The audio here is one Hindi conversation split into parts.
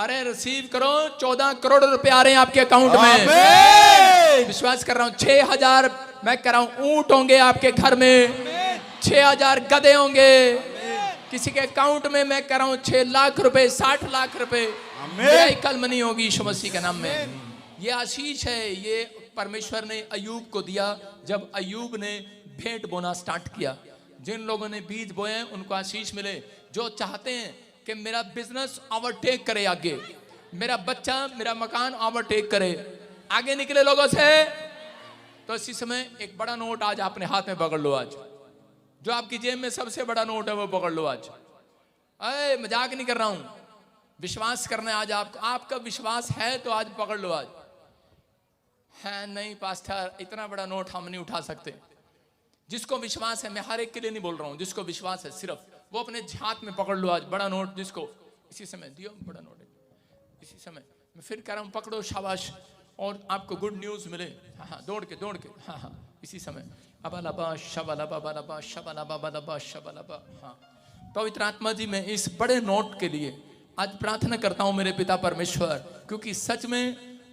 अरे रिसीव करो, 14 करोड़ रुपए आ रहे हैं आपके अकाउंट में। विश्वास कर रहा हूं, 6,000 मैं कर रहा हूं ऊंट होंगे आपके घर में, 6,000 गधे होंगे किसी के अकाउंट में। मैं कर रहा हूं 6 लाख रुपए, 60 लाख रुपए कल मनी होगी यीशु मसीह के नाम में। ये आशीष है, ये परमेश्वर ने अय्यूब को दिया जब अय्यूब ने भेंट बोना स्टार्ट किया। जिन लोगों ने बीज बोए हैं उनको आशीष मिले। जो चाहते हैं कि मेरा बिजनेस ओवरटेक करे, आगे मेरा बच्चा मेरा मकान ओवरटेक करे, आगे निकले लोगों से, तो इसी समय एक बड़ा नोट आज अपने हाथ में पकड़ लो। आज जो आपकी जेब में सबसे बड़ा नोट है वो पकड़ लो आज। अरे मजाक नहीं कर रहा हूं, विश्वास करना है आज आपको। आपका विश्वास है तो आज पकड़ लो। आज है नहीं पास्टर, इतना बड़ा नोट हम नहीं उठा सकते। जिसको विश्वास है, मैं हर एक के लिए नहीं बोल रहा हूं, जिसको विश्वास है सिर्फ वो अपने हाथ में पकड़ लो आज बड़ा नोट। जिसको इसी समय दियो बड़ा नोट है, इसी समय मैं फिर कह रहा हूं पकड़ो, शाबाश। और आपको गुड न्यूज मिले, हाँ दौड़ के हाँ इसी समय। अबालबा शबालबा शबालबा शबालबा। हाँ पवित्र आत्मा जी, मैं इस बड़े नोट के लिए आज प्रार्थना करता हूं मेरे पिता परमेश्वर, क्योंकि सच में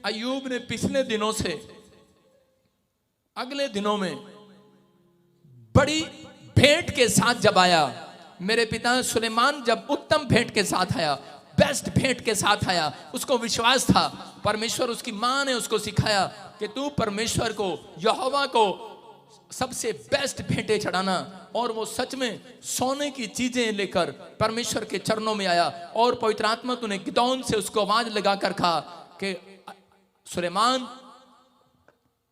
अय्यूब ने पिछले दिनों से अगले दिनों में बड़ी भेंट के साथ जब आया, मेरे पिता सुलेमान जब उत्तम भेंट के साथ आया, बेस्ट भेंट के साथ आया, उसको विश्वास था। परमेश्वर, उसकी मां ने उसको सिखाया कि तू परमेश्वर को, यहोवा को सबसे बेस्ट भेंटे चढ़ाना। और वो सच में सोने की चीजें लेकर परमेश्वर के चरणों में आया। और पवित्र आत्मा तूने गिदौन से उसको आवाज लगाकर कहा कि सुलेमान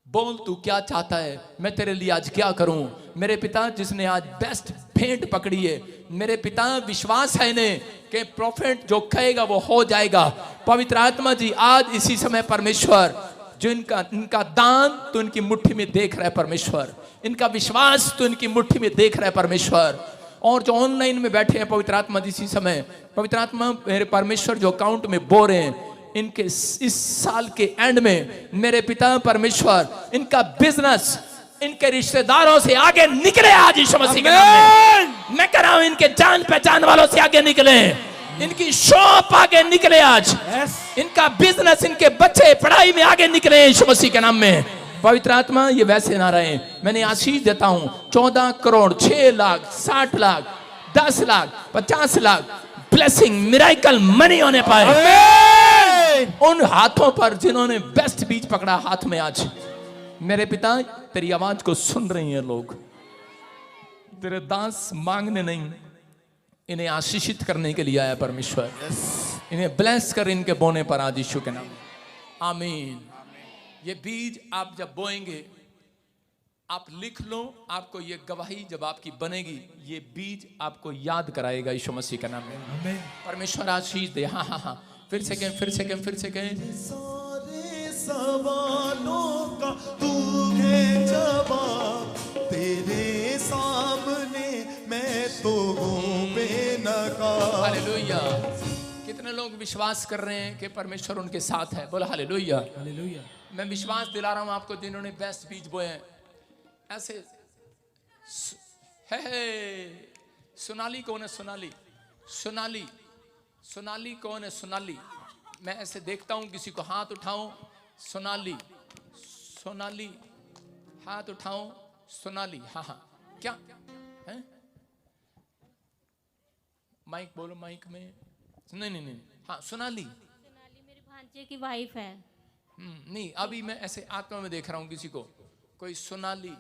बोल तू क्या चाहता है, मैं तेरे लिए आज क्या करूं। मेरे पिता, जिसने आज बेस्ट भेंट पकड़ी है, मेरे पिता विश्वास है इन्हें कि प्रोफेट जो कहेगा वो हो जाएगा। पवित्र आत्मा जी, आज इसी समय परमेश्वर, जो इनका दान तो इनकी मुट्ठी में देख रहा है परमेश्वर, इनका विश्वास तो इनकी मुट्ठी में देख रहा है परमेश्वर। और जो ऑनलाइन में बैठे हैं पवित्र आत्मा जी, इसी समय पवित्र आत्मा मेरे परमेश्वर जो अकाउंट में बो रहे हैं, इनके इस साल के एंड में मेरे पिता परमेश्वर इनका बिजनेस इनके रिश्तेदारों से आगे निकले आज यीशु मसीह के नाम में। मैं कह रहा हूं इनके जान पहचान वालों से आगे निकले, इनकी शॉप आगे निकले आज, इनका बिजनेस, इनके बच्चे पढ़ाई में आगे निकले यीशु मसीह के नाम में। पवित्र आत्मा ये वैसे ना रहे, मैंने आशीष देता हूं 14 crore 6 lakh 60 lakh 10 lakh 50 lakh blessing miracle money होने पाए उन हाथों पर जिन्होंने बेस्ट बीज पकड़ा हाथ में। आज मेरे पिता तेरी आवाज को सुन रही हैं लोग, तेरे दास मांगने नहीं, इन्हें आशीषित करने के लिए आया परमेश्वर। इन्हें ब्लेस कर इनके बोने पर आज यीशु के नाम, आमीन। ये बीज आप जब बोएंगे, आप लिख लो, आपको ये गवाही जब आपकी बनेगी, ये बीज आपको याद कराएगा यीशु मसीह के नाम में। परमेश्वर आशीष दे। हाँ हाँ हाँ, फिर से कहें। सारे सवालों का तू है जवाब, तेरे सामने मैं तो हूँ बेनकाब। हालेलुया। कितने लोग विश्वास कर रहे हैं कि परमेश्वर उनके साथ है? बोला हालेलुया। हालेलुया। मैं विश्वास दिला रहा हूं आपको, जिन्होंने बेस्ट बीज बोए हैं। ऐसे है सोनाली कौन है? सोनाली कौन है? सोनाली, मैं ऐसे देखता हूं, किसी को हाथ उठाऊं, सोनाली हाथ उठाऊं, सोनाली। हाँ क्या है? माइक बोलो, माइक में। नहीं हाँ, सोनाली मेरे भांजे की वाइफ है। नहीं, अभी मैं ऐसे आत्मा में देख रहा हूं किसी को, कोई सोनाली,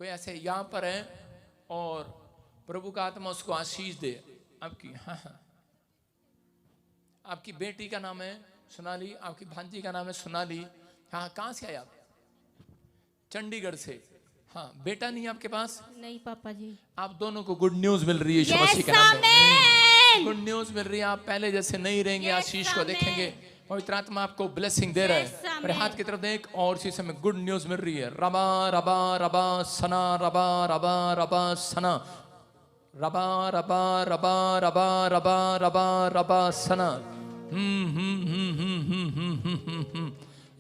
कोई ऐसे यहाँ पर है, और प्रभु का आत्मा उसको आशीष दे आपकी। हाँ, आपकी बेटी का नाम है सोनाली, आपकी भांजी का नाम है सोनाली। हाँ, कहाँ से आए आप? चंडीगढ़ से। हाँ, बेटा नहीं आपके पास? नहीं पापा जी। आप दोनों को गुड न्यूज मिल रही है यीशु मसीह के नाम में। गुड न्यूज मिल रही है, आप पहले जैसे नहीं रहेंगे, आशीष को देखेंगे। पवित्र आत्मा आपको ब्लेसिंग दे रहा है। मेरे हाथ की तरफ देख, और इसी समय गुड न्यूज मिल रही है। रबा रबा रबा सना, रबा रबा रबा सना, रबा रबा रबा रबा रबा रबा रबा सना।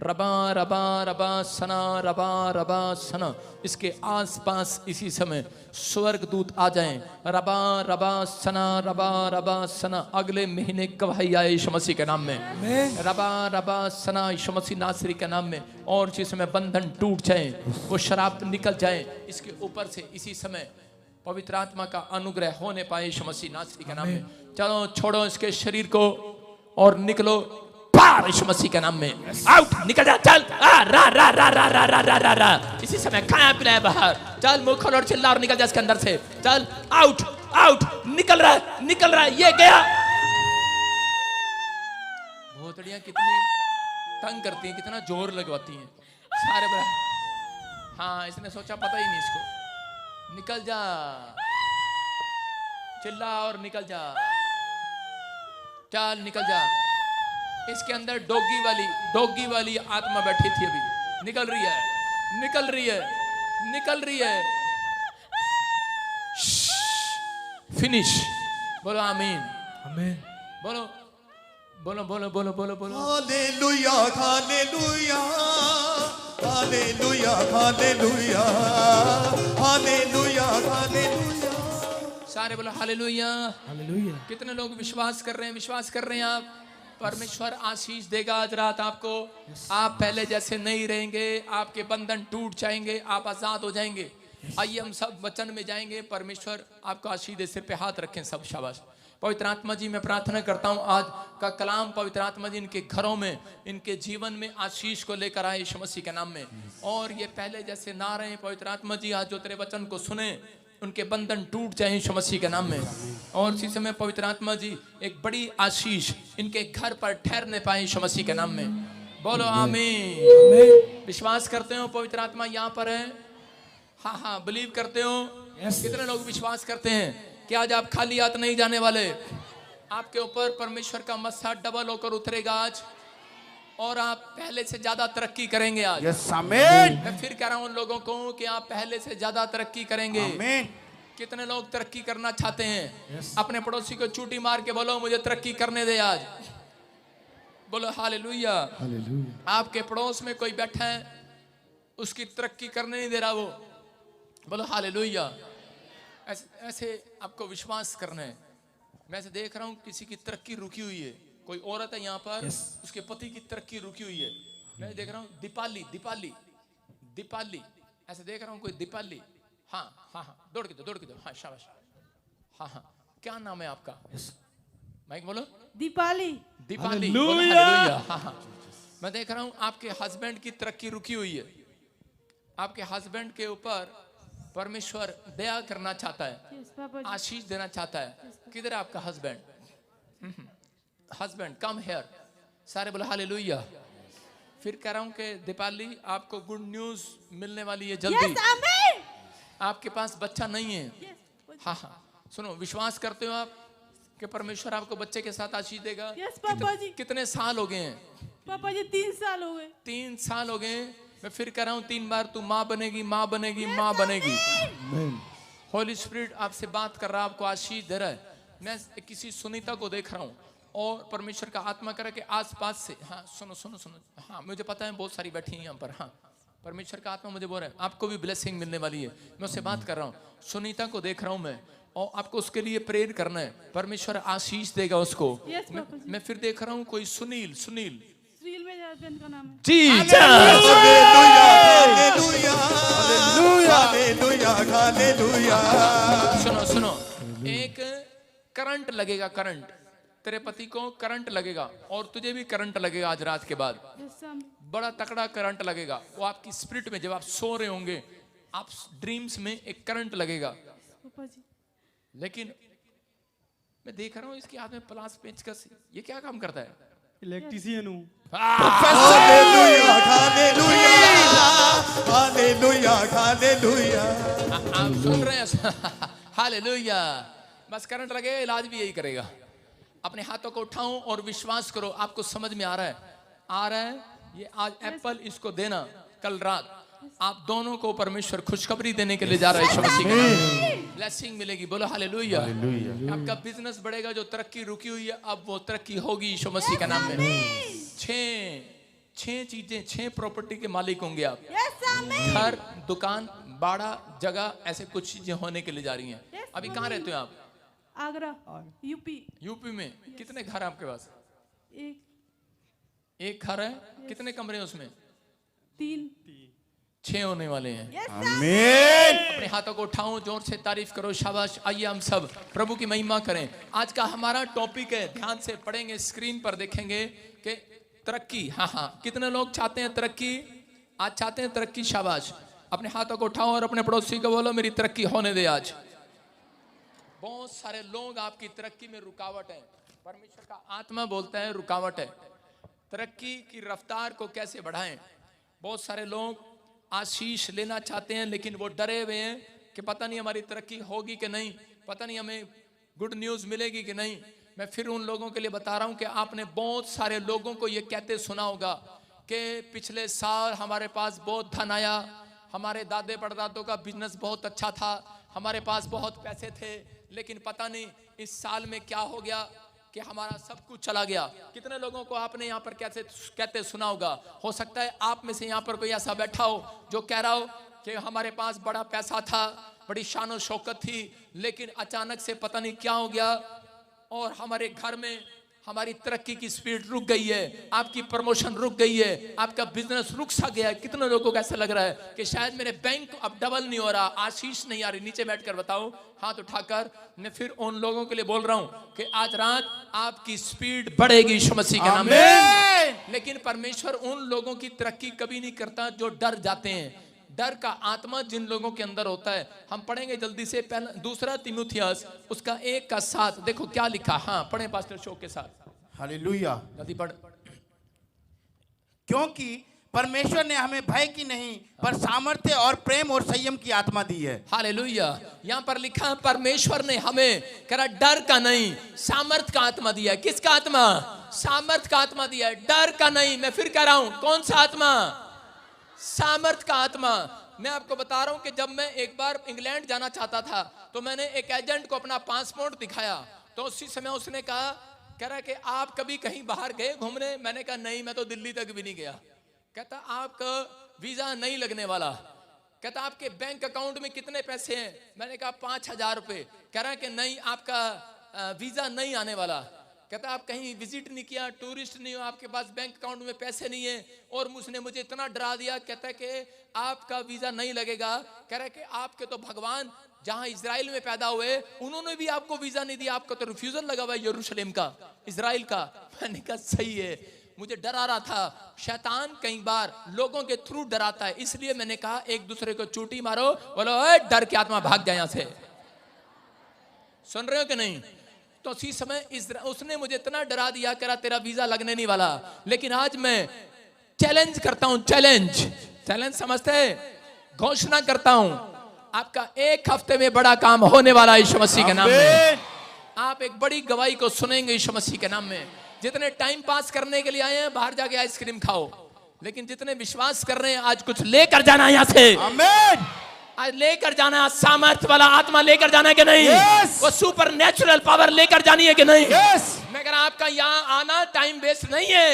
रबा रबा रबा सना रबा रबा सना। इसके आसपास इसी समय स्वर्गदूत आ जाएं। रबा रबा सना रबा रबा सना। अगले महीने गवाही आए यीशु मसीह के नाम में। रबा रबा सना यीशु मसीह नासरी के नाम में। और जिसमें बंधन टूट जाए, वो शराब निकल जाए इसके ऊपर से इसी समय पवित्र आत्मा का अनुग्रह होने पाए यीशु मसीह नासरी के नाम में। चलो छोड़ो इसके शरीर को और निकलो बाहर यीशु मसीह के नाम में। आउट, निकल जा, चल। रा रा रा रा रा रा रा रा रा। इसी समय खाया पिलाया बाहर। चल मुंह खोल और चिल्ला और निकल जा इसके अंदर से। चल आउट आउट, निकल रहा है, निकल रहा है, ये गया। भोतड़ियां कितनी तंग करती हैं, कितना जोर लगवाती हैं सारे बड़ा। हाँ, इसने सोचा पता ही नहीं इसको। निकल जा, चिल्ला और निकल जा। चल निकल जा। इसके अंदर डोगी वाली आत्मा बैठी थी, अभी निकल रही है, निकल रही है, निकल रही है। फिनिश। बोलो आमीन, आमीन। बोलो बोलो बोलो बोलो बोलो बोलो। Hallelujah hallelujah hallelujah hallelujah hallelujah hallelujah. सारे बोलो हालेलुया। हालेलुया। कितने लोग विश्वास कर रहे हैं? विश्वास कर रहे हैं आप? परमेश्वर आशीष देगा आज रात आपको। आप पहले जैसे नहीं रहेंगे, आपके बंधन टूट जाएंगे, आप आजाद हो जाएंगे। आइए हम सब वचन में जाएंगे। परमेश्वर आपको आशीष दे। सिर पे हाथ रखें सब, शाबाश। पवित्र आत्मा जी, मैं प्रार्थना करता हूँ आज का कलाम पवित्र आत्मा जी इनके घरों में, इनके जीवन में आशीष को लेकर आए यीशु मसीह के नाम में। और ये पहले जैसे ना रहे पवित्र आत्मा जी, आज जो तेरे वचन को सुने उनके बंधन टूट जाए यीशु मसीह के नाम में। और इसी समय पवित्र आत्मा जी एक बड़ी आशीष इनके घर पर ठहरने पाए यीशु मसीह के नाम में। बोलो आमीन। विश्वास करते हो पवित्र आत्मा यहाँ पर है? हाँ हाँ, बिलीव करते हो? कितने लोग विश्वास करते हैं कि आज आप खाली हाथ नहीं जाने वाले? आपके ऊपर परमेश्वर का मस्सा डबल होकर उतरेगा आज, और आप पहले से ज्यादा तरक्की करेंगे आज। यस, आमीन। मैं फिर कह रहा हूं उन लोगों को कि आप पहले से ज्यादा तरक्की करेंगे। आमीन। कितने लोग तरक्की करना चाहते हैं? अपने पड़ोसी को चूटी मार के बोलो मुझे तरक्की करने दे आज। बोलो हालेलुया। हालेलुया। आपके पड़ोस में कोई बैठा है, उसकी तरक्की करने नहीं दे रहा वो, बोलो हालेलुया। ऐसे आपको विश्वास करना है। मैं ऐसे देख रहा हूँ किसी की तरक्की रुकी हुई है। कोई औरत है यहाँ पर, उसके पति की तरक्की रुकी हुई है। मैं देख रहा हूँ दीपाली दीपाली दीपाली, ऐसे देख रहा हूँ कोई दीपाली। हाँ हाँ हाँ, दौड़ के दो। हाँ शाबाश। हाँ हाँ, क्या नाम है आपका? माइक बोलो। दीपाली। दीपाली, बोलो हालेलुया। हाँ हाँ, मैं देख रहा हूँ आपके हस्बैंड की तरक्की रुकी हुई है। आपके हस्बैंड के ऊपर परमेश्वर दया करना चाहता है, आशीष देना चाहता है। किधर है आपका हस्बैंड? Husband come here. सारे बोलो हालेलुया। फिर कह रहा हूं कि दीपाली आपको गुड न्यूज मिलने वाली है जल्दी। यस, आमीन। आपके पास बच्चा नहीं है। हाँ हाँ, सुनो, विश्वास करते हो आप कि परमेश्वर आपको बच्चे के साथ आशीष देगा? यस पापा जी। कितने साल हो गए हैं? पापा जी 3 साल हो गए। 3 साल हो गए। मैं फिर कह रहा हूं 3 बार तू माँ बनेगी, माँ बनेगी, माँ बनेगी। होली स्पिरिट आपसे बात कर रहा है, आपको आशीष दे रहा है। मैं किसी सुनीता को देख रहा हूँ और परमेश्वर का आत्मा करे कि आसपास से, हाँ सुनो सुनो सुनो, हाँ मुझे पता है बहुत सारी बैठी हैं यहाँ पर। हाँ, परमेश्वर का आत्मा मुझे बोल रहा है आपको भी ब्लेसिंग मिलने वाली है। मैं उससे बात कर रहा हूँ, सुनीता को देख रहा हूँ मैं, और आपको उसके लिए प्रेयर करना है। परमेश्वर आशीष देगा उसको। मैं फिर देख रहा हूँ कोई सुनील। सुनील मेरे हस्बैंड का नाम है। जी सुनो सुनो, एक करंट लगेगा, करंट तेरे पति को करंट लगेगा और तुझे भी करंट लगेगा आज रात के बाद। बड़ा तकड़ा करंट लगेगा। वो आपकी स्पिरिट में, जब आप सो रहे होंगे, आप ड्रीम्स में एक करंट लगेगा। लेकिन मैं देख रहा हूँ इसके हाथ में प्लास पेंचकस, ये क्या काम करता है? इलेक्ट्रीशियन हूँ। आप सुन रहे हैं? हालेलुया। बस करंट लगे, इलाज भी यही करेगा। अपने हाथों को उठाओ और विश्वास करो, आपको समझ में आ रहा है, आ रहा है। ये आज एप्पल इसको देना, कल रात आप दोनों को परमेश्वर खुशखबरी देने के लिए जा रहा है। यीशु मसीह के नाम में ब्लेसिंग मिलेगी। बोलो हालेलुया। आपका बिजनेस बढ़ेगा, जो तरक्की रुकी हुई है अब वो तरक्की होगी यीशु मसीह के नाम में। 6 6 चीजें, 6 प्रॉपर्टी के मालिक होंगे आप। यस आमीन। घर, दुकान, बाड़ा, जगह, ऐसे कुछ चीजें होने के लिए जा रही हैं। Yes, अभी कहाँ रहते हो आप? आगरा, यूपी। यूपी में। कितने घर हैं आपके पास? एक, एक घर है। कितने कमरे हैं उसमें? 3। 6 होने वाले हैं। यस आमीन। अपने हाथों को उठाओ, जोर से तारीफ करो, शाबाश। आइए हम सब प्रभु की महिमा करें। आज का हमारा टॉपिक है, ध्यान से पढ़ेंगे, स्क्रीन पर देखेंगे कि तरक्की। हाँ हाँ, कितने लोग चाहते हैं तरक्की? आज चाहते हैं तरक्की? शाबाश। अपने हाथों को उठाओ और अपने पड़ोसी को बोलो मेरी तरक्की होने दे आज। बहुत सारे लोग आपकी तरक्की में रुकावट है। परमेश्वर का आत्मा बोलता है रुकावट है। तरक्की की रफ्तार को कैसे बढ़ाएं? बहुत सारे लोग आशीष लेना चाहते हैं लेकिन वो डरे हुए हैं कि पता नहीं हमारी तरक्की होगी कि नहीं, पता नहीं हमें गुड न्यूज़ मिलेगी कि नहीं। मैं फिर उन लोगों के लिए बता रहा हूं कि आपने बहुत सारे लोगों को ये कहते सुना होगा कि पिछले साल हमारे पास बहुत धन आया, हमारे दादे परदादों का बिजनेस बहुत अच्छा था, हमारे पास बहुत पैसे थे, लेकिन पता नहीं इस साल में क्या हो गया कि हमारा सब कुछ चला गया। कितने लोगों को आपने यहाँ पर कैसे कहते सुना होगा? हो सकता है आप में से यहाँ पर कोई ऐसा बैठा हो जो कह रहा हो कि हमारे पास बड़ा पैसा था, बड़ी शान शौकत थी, लेकिन अचानक से पता नहीं क्या हो गया और हमारे घर में हमारी तरक्की की स्पीड रुक गई है, आपकी प्रमोशन रुक गई है, आपका बिजनेस रुक सा गया है। कितने लोगों को ऐसा लग रहा है कि शायद मेरे बैंक अब डबल नहीं हो रहा, आशीष नहीं आ रही? नीचे बैठकर बताओ, हाथ उठाकर। मैं फिर उन लोगों के लिए बोल रहा हूं कि आज रात आपकी स्पीड बढ़ेगी यीशु मसीह के नाम में। लेकिन परमेश्वर उन लोगों की तरक्की कभी नहीं करता जो डर जाते हैं। डर का आत्मा जिन लोगों के अंदर होता है, हम पढ़ेंगे जल्दी से। पहला 2 तीमुथियुस उसका 1:7 देखो क्या लिखा। हाँ पढ़े पास्टर शोक के साथ, हालेलुया। जल्दी पढ़। क्योंकि परमेश्वर ने हमें भय की नहीं पर सामर्थ्य और प्रेम और संयम की आत्मा दी है। हालेलुया। यहाँ पर लिखा है परमेश्वर ने हमें करा डर का नहीं सामर्थ का आत्मा दिया है। किसका आत्मा? सामर्थ का आत्मा दिया है, डर का नहीं। मैं फिर कह रहा हूं, कौन सा आत्मा? सामर्थ का आत्मा। मैं आपको बता रहा हूं कि जब मैं एक बार इंग्लैंड जाना चाहता था तो मैंने एक एजेंट को अपना पासपोर्ट दिखाया, तो उसी समय उसने कह रहा कि आप कभी कहीं बाहर गए घूमने? मैंने कहा नहीं, मैं तो दिल्ली तक भी नहीं गया। कहता आपका वीजा नहीं लगने वाला। कहता आपके बैंक अकाउंट में कितने पैसे हैं? मैंने कहा 5000 रुपए। कह रहा कि नहीं आपका वीजा नहीं आने वाला। कहता आप कहीं विजिट नहीं किया, टूरिस्ट नहीं हो, आपके पास बैंक अकाउंट में पैसे नहीं है। और उसने मुझे इतना डरा दिया, कहता है कि आपका वीजा नहीं लगेगा। कह रहा है कि आपके तो भगवान जहां इजराइल में पैदा हुए उन्होंने भी आपको वीजा नहीं दिया, आपका तो रिफ्यूजल लगा हुआ है यरूशलेम का, इजराइल का। मैंने कहा सही है, मुझे डरा रहा था। शैतान कई बार लोगों के थ्रू डराता है, इसलिए मैंने कहा एक दूसरे को चूटी मारो, बोलो डर की आत्मा भाग जाए यहां से। सुन रहे हो कि नहीं? तो उसी समय उसने मुझे इतना डरा दिया, करा तेरा वीजा लगने नहीं वाला। लेकिन आज मैं चैलेंज करता हूं, चैलेंज समझते हैं? घोषणा करता हूं आपका 1 हफ्ते में बड़ा काम होने वाला है यीशु मसीह के नाम में। आप एक बड़ी गवाही को सुनेंगे यीशु मसीह के नाम में। जितने टाइम पास करने के लिए आए हैं बाहर जाके आइसक्रीम खाओ, लेकिन जितने विश्वास कर रहे हैं आज कुछ लेकर जाना है यहां से। आमीन। आज लेकर जाना है, सामर्थ वाला आत्मा लेकर जाना है कि नहीं? Yes! वो सुपर नेचुरल पावर लेकर जानी है कि नहीं? Yes! मैं कह रहा आपका यहाँ आना टाइम वेस्ट नहीं है।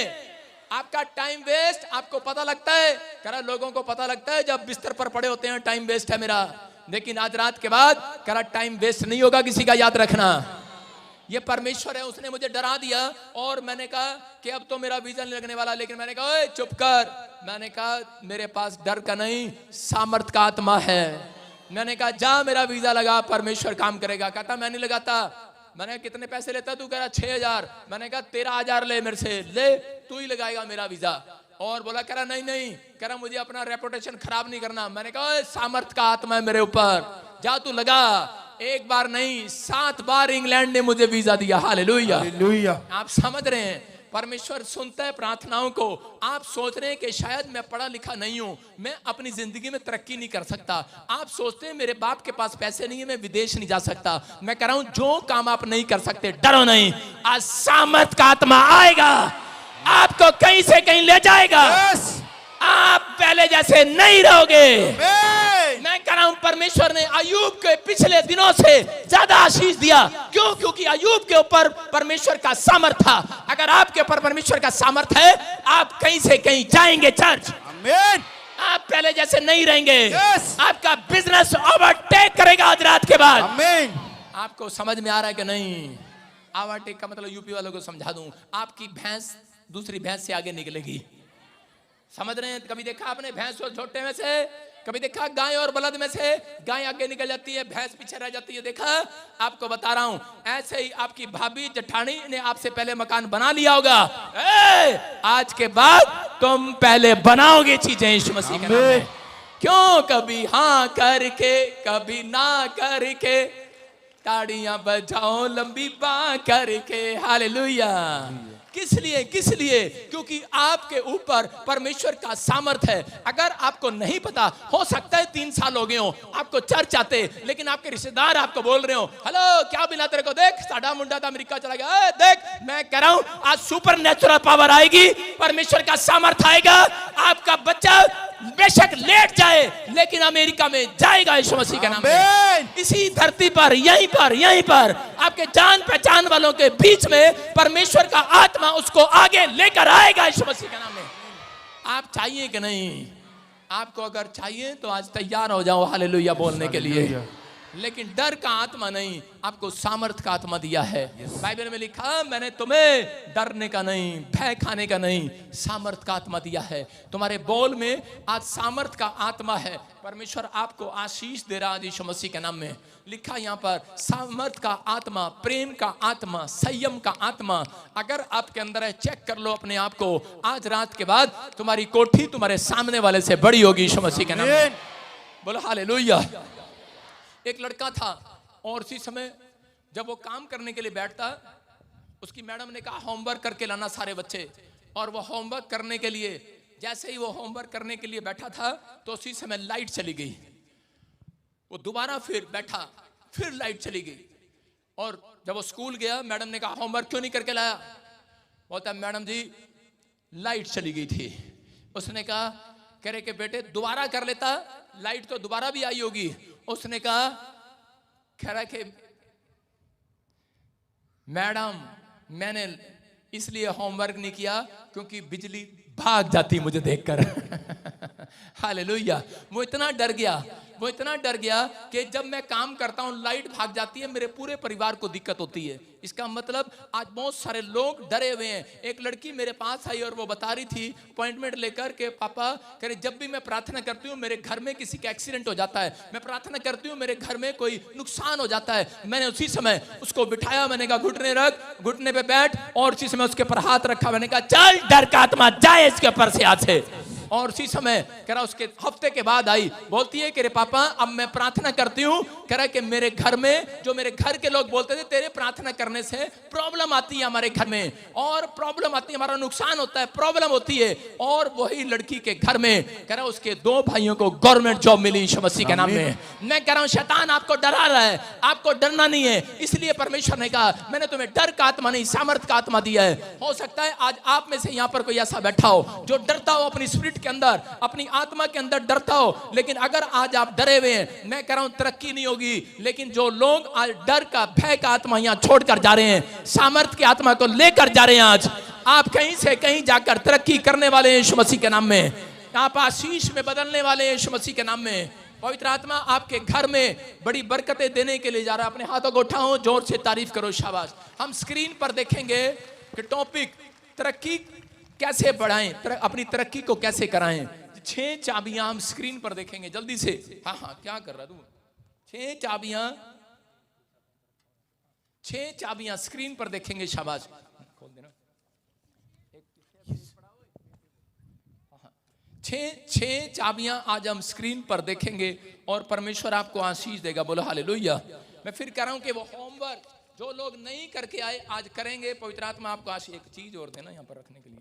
आपका टाइम वेस्ट आपको पता लगता है, कह रहा लोगों को पता लगता है जब बिस्तर पर पड़े होते हैं टाइम वेस्ट है मेरा। लेकिन आज रात के बाद कह रहा टाइम वेस्ट नहीं होगा किसी का, याद रखना। ये परमेश्वर है, उसने मुझे डरा दिया और मैंने कहा कि अब तो मेरा वीजा नहीं लगने वाला। लेकिन मैंने कहा ओए चुप कर। मैंने कहा मेरे पास डर का नहीं सामर्थ का आत्मा है। मैंने कहा जा मेरा वीजा लगा, परमेश्वर काम करेगा। कहता मैं नहीं लगाता। मैंने कहा कितने पैसे लेता तू? कह रहा 6000। मैंने कहा 13000 ले मेरे से, ले तू ही लगाएगा मेरा वीजा। और बोला कह रहा नहीं, कह रहा मुझे अपना रेपुटेशन खराब नहीं करना। मैंने कहा सामर्थ का आत्मा है मेरे ऊपर, जा तू लगा। एक बार नहीं 7 बार इंग्लैंड ने मुझे वीजा दिया। हालेलुया। हालेलुया। आप समझ रहे हैं परमेश्वर सुनता है प्रार्थनाओं को। आप सोच रहे हैं कि शायद मैं पढ़ा लिखा नहीं हूं, मैं अपनी जिंदगी में तरक्की नहीं कर सकता। आप सोचते हैं मेरे बाप के पास पैसे नहीं है, मैं विदेश नहीं जा सकता। मैं कह रहा हूं जो काम आप नहीं कर सकते डरो नहीं, आज सामर्थ का आत्मा आएगा, आपको कहीं से कहीं ले जाएगा। Yes! आप पहले जैसे नहीं रहोगे। आमीन। मैं कह रहा हूं परमेश्वर ने अय्यूब के पिछले दिनों से ज्यादा आशीष दिया। क्यों? क्योंकि अय्यूब के ऊपर परमेश्वर का सामर्थ था। अगर आपके ऊपर परमेश्वर का सामर्थ है, आप कहीं से कहीं जाएंगे चर्च। आमीन। आप पहले जैसे नहीं रहेंगे। Yes. आपका बिजनेस ओवरटेक करेगा आज रात के बाद। आमीन। आपको समझ में आ रहा है कि नहीं? ओवरटेक का मतलब यूपी वालों को समझा दूं, आपकी भैंस दूसरी भैंस से आगे निकलेगी। समझ रहे हैं? कभी देखा आपने भैंस और छोटे में से? कभी देखा गाय और बलद में से? गाय आगे निकल जाती है, भैंस पीछे रह जाती है। देखा? आपको बता रहा हूं, ऐसे ही आपकी भाभी जेठानी ने आपसे पहले मकान बना लिया होगा। आज के बाद तुम पहले बनाओगे चीजें यीशु मसीह के नाम में। क्यों? कभी हाँ करके कभी ना करके, ताड़ियां बजाओ लंबी बाँ करके। हालेलुया। किस लिए? किस लिए? क्योंकि आपके ऊपर परमेश्वर का सामर्थ है। अगर आपको नहीं पता, हो सकता है 3 साल हो गए हो आपको चर्च आते, लेकिन आपके रिश्तेदार आपको बोल रहे हो, हेलो क्या मिला तेरे को, देख साडा मुंडा था अमेरिका चला गया, देख। मैं कह रहा हूं आज सुपर नेचुरल पावर आएगी, परमेश्वर का सामर्थ आएगा। आपका बच्चा बेशक लेट जाए लेकिन अमेरिका में जाएगा यीशु मसीह के नाम में। इसी धरती पर यहीं पर आपके जान पहचान वालों के बीच में परमेश्वर का आत्मा उसको आगे लेकर आएगा यीशु मसीह के नाम में। आप चाहिए कि नहीं? आपको अगर चाहिए तो आज तैयार हो जाओ हालेलुया बोलने के लिए। लेकिन डर का आत्मा नहीं, आपको सामर्थ का आत्मा दिया है। बाइबल में लिखा, मैंने तुम्हें डरने का नहीं, भय खाने का नहीं, सामर्थ का आत्मा दिया है। तुम्हारे बोल में आज सामर्थ का आत्मा है। परमेश्वर आपको आशीष दे रहा है यीशु मसीह के नाम में। लिखा यहाँ पर सामर्थ का आत्मा, प्रेम का आत्मा, संयम का आत्मा अगर आपके अंदर है, चेक कर लो अपने आप को। आज रात के बाद तुम्हारी कोठी तुम्हारे सामने वाले से बड़ी होगी यीशु मसीह के नाम में। बोलो हालेलुया। एक लड़का था और उसी समय जब वो काम करने के लिए बैठता, उसकी मैडम ने कहा होमवर्क करके लाना सारे बच्चे। और वो होमवर्क करने के लिए, जैसे ही वो होमवर्क करने के लिए बैठा था तो उसी समय लाइट चली गई। वो दोबारा फिर बैठा, फिर लाइट चली गई। और जब वो स्कूल गया, मैडम ने कहा होमवर्क क्यों नहीं करके लाया? बोलता मैडम जी लाइट चली गई थी। उसने कहा, कह रहे कि बेटे दोबारा कर लेता, लाइट तो दोबारा भी आई होगी। उसने कहा, कह रहा कि मैडम मैंने इसलिए होमवर्क नहीं किया क्योंकि बिजली भाग जाती मुझे देखकर। हालेलुया। वो इतना डर गया कि जब मैं काम करता हूं लाइट भाग जाती है, मेरे पूरे परिवार को दिक्कत होती है। इसका मतलब आज बहुत सारे लोग डरे हुए हैं। एक लड़की मेरे पास आई और वो बता रही थी अपॉइंटमेंट लेकर के, पापा कह रहे जब भी मैं प्रार्थना करती हूँ मेरे घर में किसी का एक्सीडेंट हो जाता है, मैं प्रार्थना करती हूँ मेरे घर में कोई नुकसान हो जाता है। मैंने उसी समय उसको बिठाया, मैंने कहा घुटने रख, घुटने पे बैठ, और उसी समय उसके पर हाथ रखा। मैंने कहा चल डर का आत्मा जाए इसके ऊपर से आज से। और उसी समय कह रहा उसके हफ्ते के बाद आई, बोलती है कि रे पापा अब मैं प्रार्थना करती हूँ, कह रहा कि मेरे घर में जो मेरे घर के लोग बोलते थे तेरे प्रार्थना करने से प्रॉब्लम आती है हमारे घर में, और प्रॉब्लम आती है, हमारा नुकसान होता है, प्रॉब्लम होती है। और वही लड़की के घर में कह रहा उसके 2 भाइयों को गवर्नमेंट जॉब मिली यीशु मसीह के नाम में। मैं कह रहा हूँ शैतान आपको डरा रहा है, आपको डरना नहीं है। इसलिए परमेश्वर ने कहा मैंने तुम्हें डर का आत्मा नहीं सामर्थ का आत्मा दिया है। हो सकता है आज आप में से यहाँ पर कोई ऐसा बैठा हो जो डरता हो, अपनी स्पिरिट के अंदर, अपनी आत्मा के अंदर डरता हो। लेकिन अगर आज आप डरे हुए हैं, मैं कह रहा हूं तरक्की नहीं होगी। लेकिन जो लोग आज डर का, भय का आत्मा यहां छोड़कर जा रहे हैं, सामर्थ की आत्मा को लेकर जा रहे हैं, आज आप कहीं से कहीं जाकर तरक्की करने वाले हैं यीशु मसीह के नाम में। आप आशीष में बदलने वाले हैं यीशु मसीह के नाम में। पवित्र आत्मा आपके घर में बड़ी बरकतें देने के लिए जा रहा है। अपने हाथों को उठाओ, जोर से तारीफ करो, शाबाश। हम स्क्रीन पर देखेंगे कि टॉपिक तरक्की कैसे बढ़ाएं, अपनी तरक्की को कैसे कराएं। 6 चाबियां हम स्क्रीन पर देखेंगे जल्दी से। हाँ क्या कर रहा तू? 6 चाबियां स्क्रीन पर देखेंगे, शाबाश खोल देना। 6 चाबियां आज हम स्क्रीन पर देखेंगे और परमेश्वर आपको आशीष देगा। बोलो हालेलुया। मैं फिर कह रहा हूं कि वो होमवर्क जो लोग नहीं करके आए आज करेंगे। पवित्र आत्मा आपको आशीष। एक चीज और देना यहां पर रखने के लिए।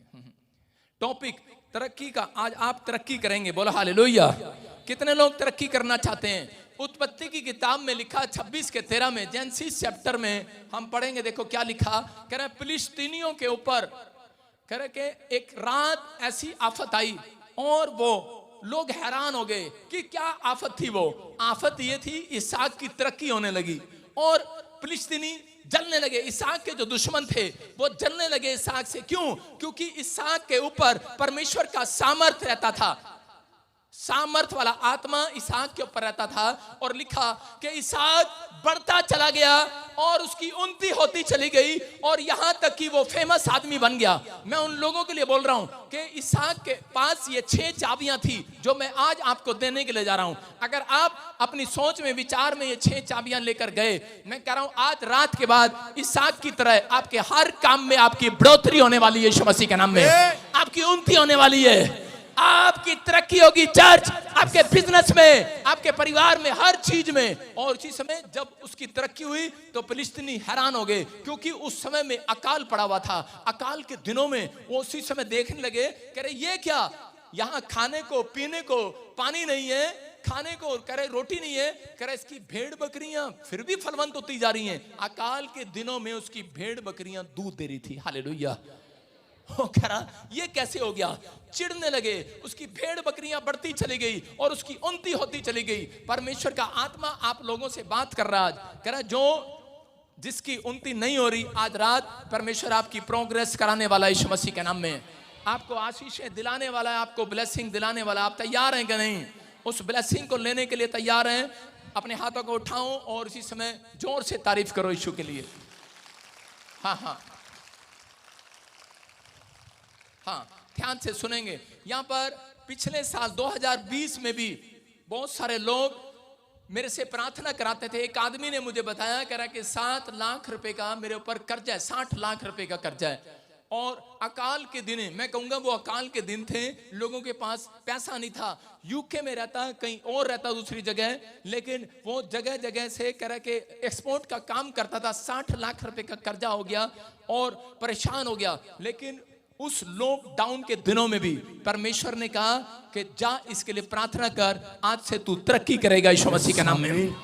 टॉपिक तरक्की का, आज आप तरक्की करेंगे। बोलो हालेलुया। कितने लोग तरक्की करना चाहते हैं? उत्पत्ति की किताब में लिखा 26:13 में, जेनेसिस चैप्टर में हम पढ़ेंगे। देखो क्या लिखा, कह रहे फिलिस्तीनियों के ऊपर कह रहे कि एक रात ऐसी आफत आई और वो लोग हैरान हो गए कि क्या आफत थी। वो आफत ये थी, इसहाक की तरक्की होने लगी और फिलिस्तीनी जलने लगे। इसहाक के जो दुश्मन थे वो जलने लगे इसहाक से। क्यों? क्योंकि इसहाक के ऊपर परमेश्वर का सामर्थ रहता था, सामर्थ वाला आत्मा इसहाक के ऊपर रहता था। और लिखा कि इसहाक बढ़ता चला गया और उसकी उन्नति होती चली गई और यहां तक कि वो फेमस आदमी बन गया। मैं उन लोगों के लिए बोल रहा हूं कि इसहाक के पास ये 6 चाबियां थी जो मैं आज आपको देने के लिए जा रहा हूं। अगर आप अपनी सोच में, विचार में ये 6 चाबियां लेकर गए, मैं कह रहा हूं आज रात के बाद इसहाक की तरह आपके हर काम में आपकी बढ़ोतरी होने वाली है। यीशु मसीह के नाम में आपकी उन्नति होने वाली है, आपकी तरक्की होगी चर्च, आपके बिजनेस में, आपके परिवार में, हर चीज में। और उसी समय जब उसकी तरक्की हुई तो फिलिस्तीनी हैरान हो गए क्योंकि उस समय में अकाल पड़ा हुआ था। अकाल के दिनों में वो उसी समय देखने लगे, कह रहे ये क्या, यहाँ खाने को पीने को पानी नहीं है, खाने को कह रहे रोटी नहीं है, कह रहे इसकी भेड़ बकरियां फिर भी फलवंत होती जा रही हैं। अकाल के दिनों में उसकी भेड़ बकरियां दूध दे रही थी। हालेलुया। वो कह रहा ये कैसे हो गया, चिढ़ने लगे। उसकी भेड़ बकरियां बढ़ती चली गई और उसकी उन्नति होती चली गई। परमेश्वर का आत्मा आप लोगों से बात कर रहा है, कह रहा जो जिसकी उन्नति नहीं हो रही, आज रात परमेश्वर आपकी प्रोग्रेस कराने वाला है। यीशु मसीह के नाम में आपको आशीषें दिलाने वाला है, आपको ब्लेसिंग दिलाने वाला। आप तैयार हैं कि नहीं? उस ब्लेसिंग को लेने के लिए तैयार हैं? अपने हाथों को उठाओ और इसी समय जोर से तारीफ करो यीशु के लिए। हाँ, ध्यान से सुनेंगे। यहां पर पिछले साल 2020 में भी बहुत सारे लोग मेरे से प्रार्थना कराते थे। एक आदमी ने मुझे बताया, कह रहा कि 7 लाख रुपए का मेरे ऊपर कर्जा है, 60 लाख रुपए का कर्जा है। और अकाल के दिन, मैं कहूंगा वो अकाल के दिन थे, लोगों के पास पैसा नहीं था। यूके में रहता, कहीं और रहता दूसरी जगह, लेकिन वो जगह जगह से कह रहा कि एक्सपोर्ट का काम करता था। 60 लाख रुपए का कर्जा हो गया और परेशान हो गया। लेकिन उस लॉकडाउन के दिनों में भी परमेश्वर ने कहा कि जा इसके लिए प्रार्थना कर, आज से तू तरक्की करेगा यीशु मसीह के नाम में।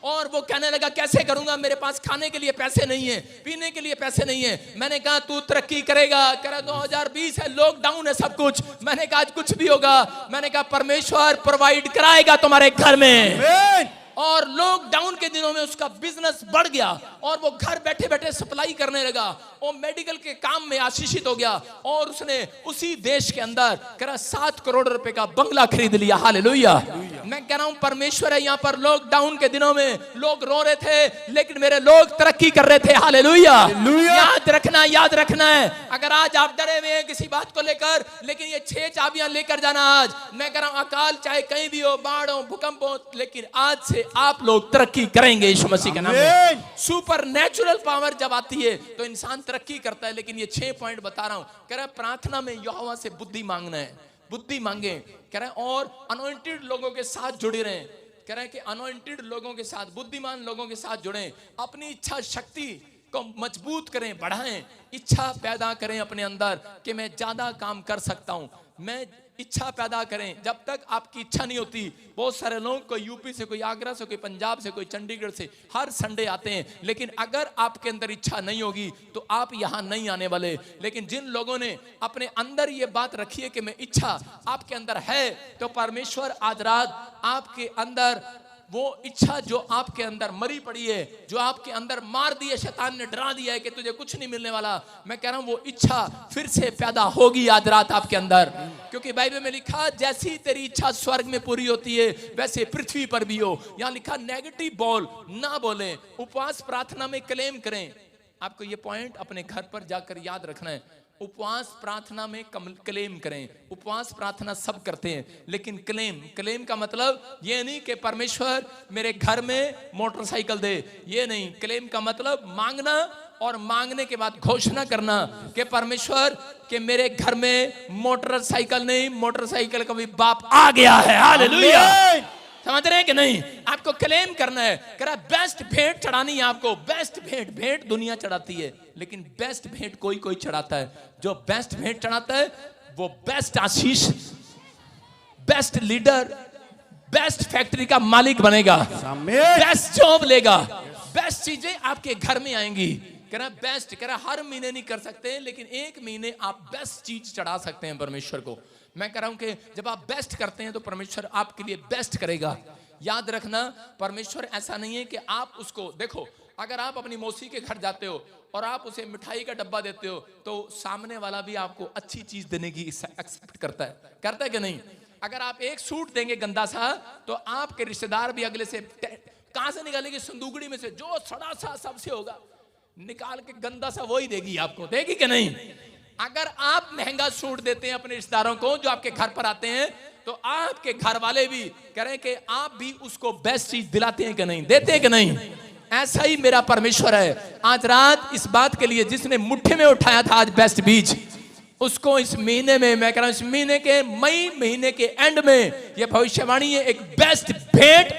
और वो कहने लगा कैसे करूंगा, मेरे पास खाने के लिए पैसे नहीं है, पीने के लिए पैसे नहीं है। मैंने कहा तू तरक्की करेगा। कह रहा 2020 है, लॉकडाउन है, सब कुछ। मैंने कहा आज कुछ भी होगा, मैंने कहा परमेश्वर प्रोवाइड कराएगा तुम्हारे घर में। और लॉकडाउन के दिनों में उसका बिजनेस बढ़ गया और वो घर बैठे बैठे सप्लाई करने लगा। वो मेडिकल के काम में आशीषित हो गया और उसने उसी देश के अंदर कह रहा 7 करोड़ रुपए का बंगला खरीद लिया। हालेलुया। मैं कह रहा हूं परमेश्वर है यहाँ पर। लॉकडाउन के दिनों में लोग रो रहे थे लेकिन मेरे लोग तरक्की कर रहे थे। हालेलुया। याद रखना, याद रखना है। अगर आज आप डरे हुए हैं किसी बात को लेकर, लेकिन ये 6 चाबियां लेकर जाना। आज मैं कह रहा हूं अकाल चाहे कहीं भी हो, बाढ़ हो, भूकंप हो, लेकिन आज से आप लोग तरक्की करेंगे यीशु मसीह के नाम में। सुपर नेचुरल पावर जब आती है तो इंसान तरक्की करता है। लेकिन ये 6 पॉइंट बता रहा हूं। कह रहा है प्रार्थना में यहोवा से बुद्धि मांगना है, बुद्धि मांगे। कह रहा है और अनॉइंटेड लोगों के साथ जुड़े रहें। कह रहा है कि अनॉइंटेड लोगों के साथ, बुद्धिमान लोगों के साथ जुड़ें। अपनी इच्छा शक्ति को मजबूत करें, बढ़ाएं, इच्छा पैदा करें अपने अंदर कि मैं ज्यादा काम कर सकता हूं। मैं इच्छा पैदा करें। जब तक आपकी इच्छा नहीं होती, बहुत सारे लोग कोई यूपी से, कोई आगरा से, कोई पंजाब से, कोई चंडीगढ़ से हर संडे आते हैं, लेकिन अगर आपके अंदर इच्छा नहीं होगी तो आप यहां नहीं आने वाले। लेकिन जिन लोगों ने अपने अंदर ये बात रखी है कि मैं इच्छा आपके अंदर है, तो परमेश्वर आज रात आपके अंदर वो इच्छा जो आपके अंदर मरी पड़ी है, जो आपके अंदर मार दी है, शैतान ने डरा दिया है कि तुझे कुछ नहीं मिलने वाला, मैं कह रहा हूं वो इच्छा फिर से पैदा होगी आज रात आपके अंदर। क्योंकि बाइबल में लिखा जैसी तेरी इच्छा स्वर्ग में पूरी होती है वैसे पृथ्वी पर भी हो। यहां लिखा नेगेटिव बोल ना बोले, उपवास प्रार्थना में क्लेम करें। आपको ये पॉइंट अपने घर पर जाकर याद रखना है। उपवास प्रार्थना में क्लेम करें। उपवास प्रार्थना सब करते हैं, लेकिन क्लेम का मतलब ये नहीं कि परमेश्वर मेरे घर में मोटरसाइकिल दे, ये नहीं। क्लेम का मतलब मांगना और मांगने के बाद घोषणा करना कि परमेश्वर के मेरे घर में मोटरसाइकिल नहीं, मोटरसाइकिल का भी बाप आ गया है। हालेलुया। समझ रहे हैं कि नहीं? आपको क्लेम करना है। कह रहा बेस्ट भेंट चढ़ानी है आपको। बेस्ट भेंट दुनिया चढ़ाती है, लेकिन बेस्ट भेंट कोई कोई चढ़ाता है। जो बेस्ट भेंट चढ़ाता है वो बेस्ट आशीष, बेस्ट लीडर, बेस्ट फैक्ट्री का मालिक बनेगा, बेस्ट जॉब लेगा, बेस्ट चीजें आपके घर में आएंगी। कह रहा बेस्ट, कह रहा हर महीने नहीं कर सकते, लेकिन एक महीने आप बेस्ट चीज चढ़ा सकते हैं परमेश्वर को। मैं कह रहा हूं कि जब आप बेस्ट करते हैं तो परमेश्वर आपके लिए बेस्ट करेगा। याद रखना, परमेश्वर ऐसा नहीं है कि आप उसको देखो, अगर आप अपनी मौसी के घर जाते हो और आप उसे मिठाई का डब्बा देते हो तो सामने वाला भी आपको अच्छी चीज देने की एक्सेप्ट करता है कि नहीं? अगर आप एक सूट देंगे गंदा सा तो आपके रिश्तेदार भी अगले से कहां से निकालेंगे? संदूकड़ी में से जो सड़ा सा सबसे होगा निकाल के गंदा सा वही देगी आपको, देगी कि नहीं? अगर आप महंगा सूट देते हैं अपने रिश्तेदारों को जो आपके घर पर आते हैं तो आपके घर वाले भी कह रहे हैं कि आप भी उसको बेस्ट चीज दिलाते हैं कि नहीं, देते हैं कि नहीं? ऐसा ही मेरा परमेश्वर है। आज रात इस बात के लिए जिसने मुट्ठी में उठाया था आज बेस्ट बीज, उसको इस महीने में, मैं कह रहा हूं इस महीने के मई महीने के एंड में ये भविष्यवाणी है, एक बेस्ट भेंट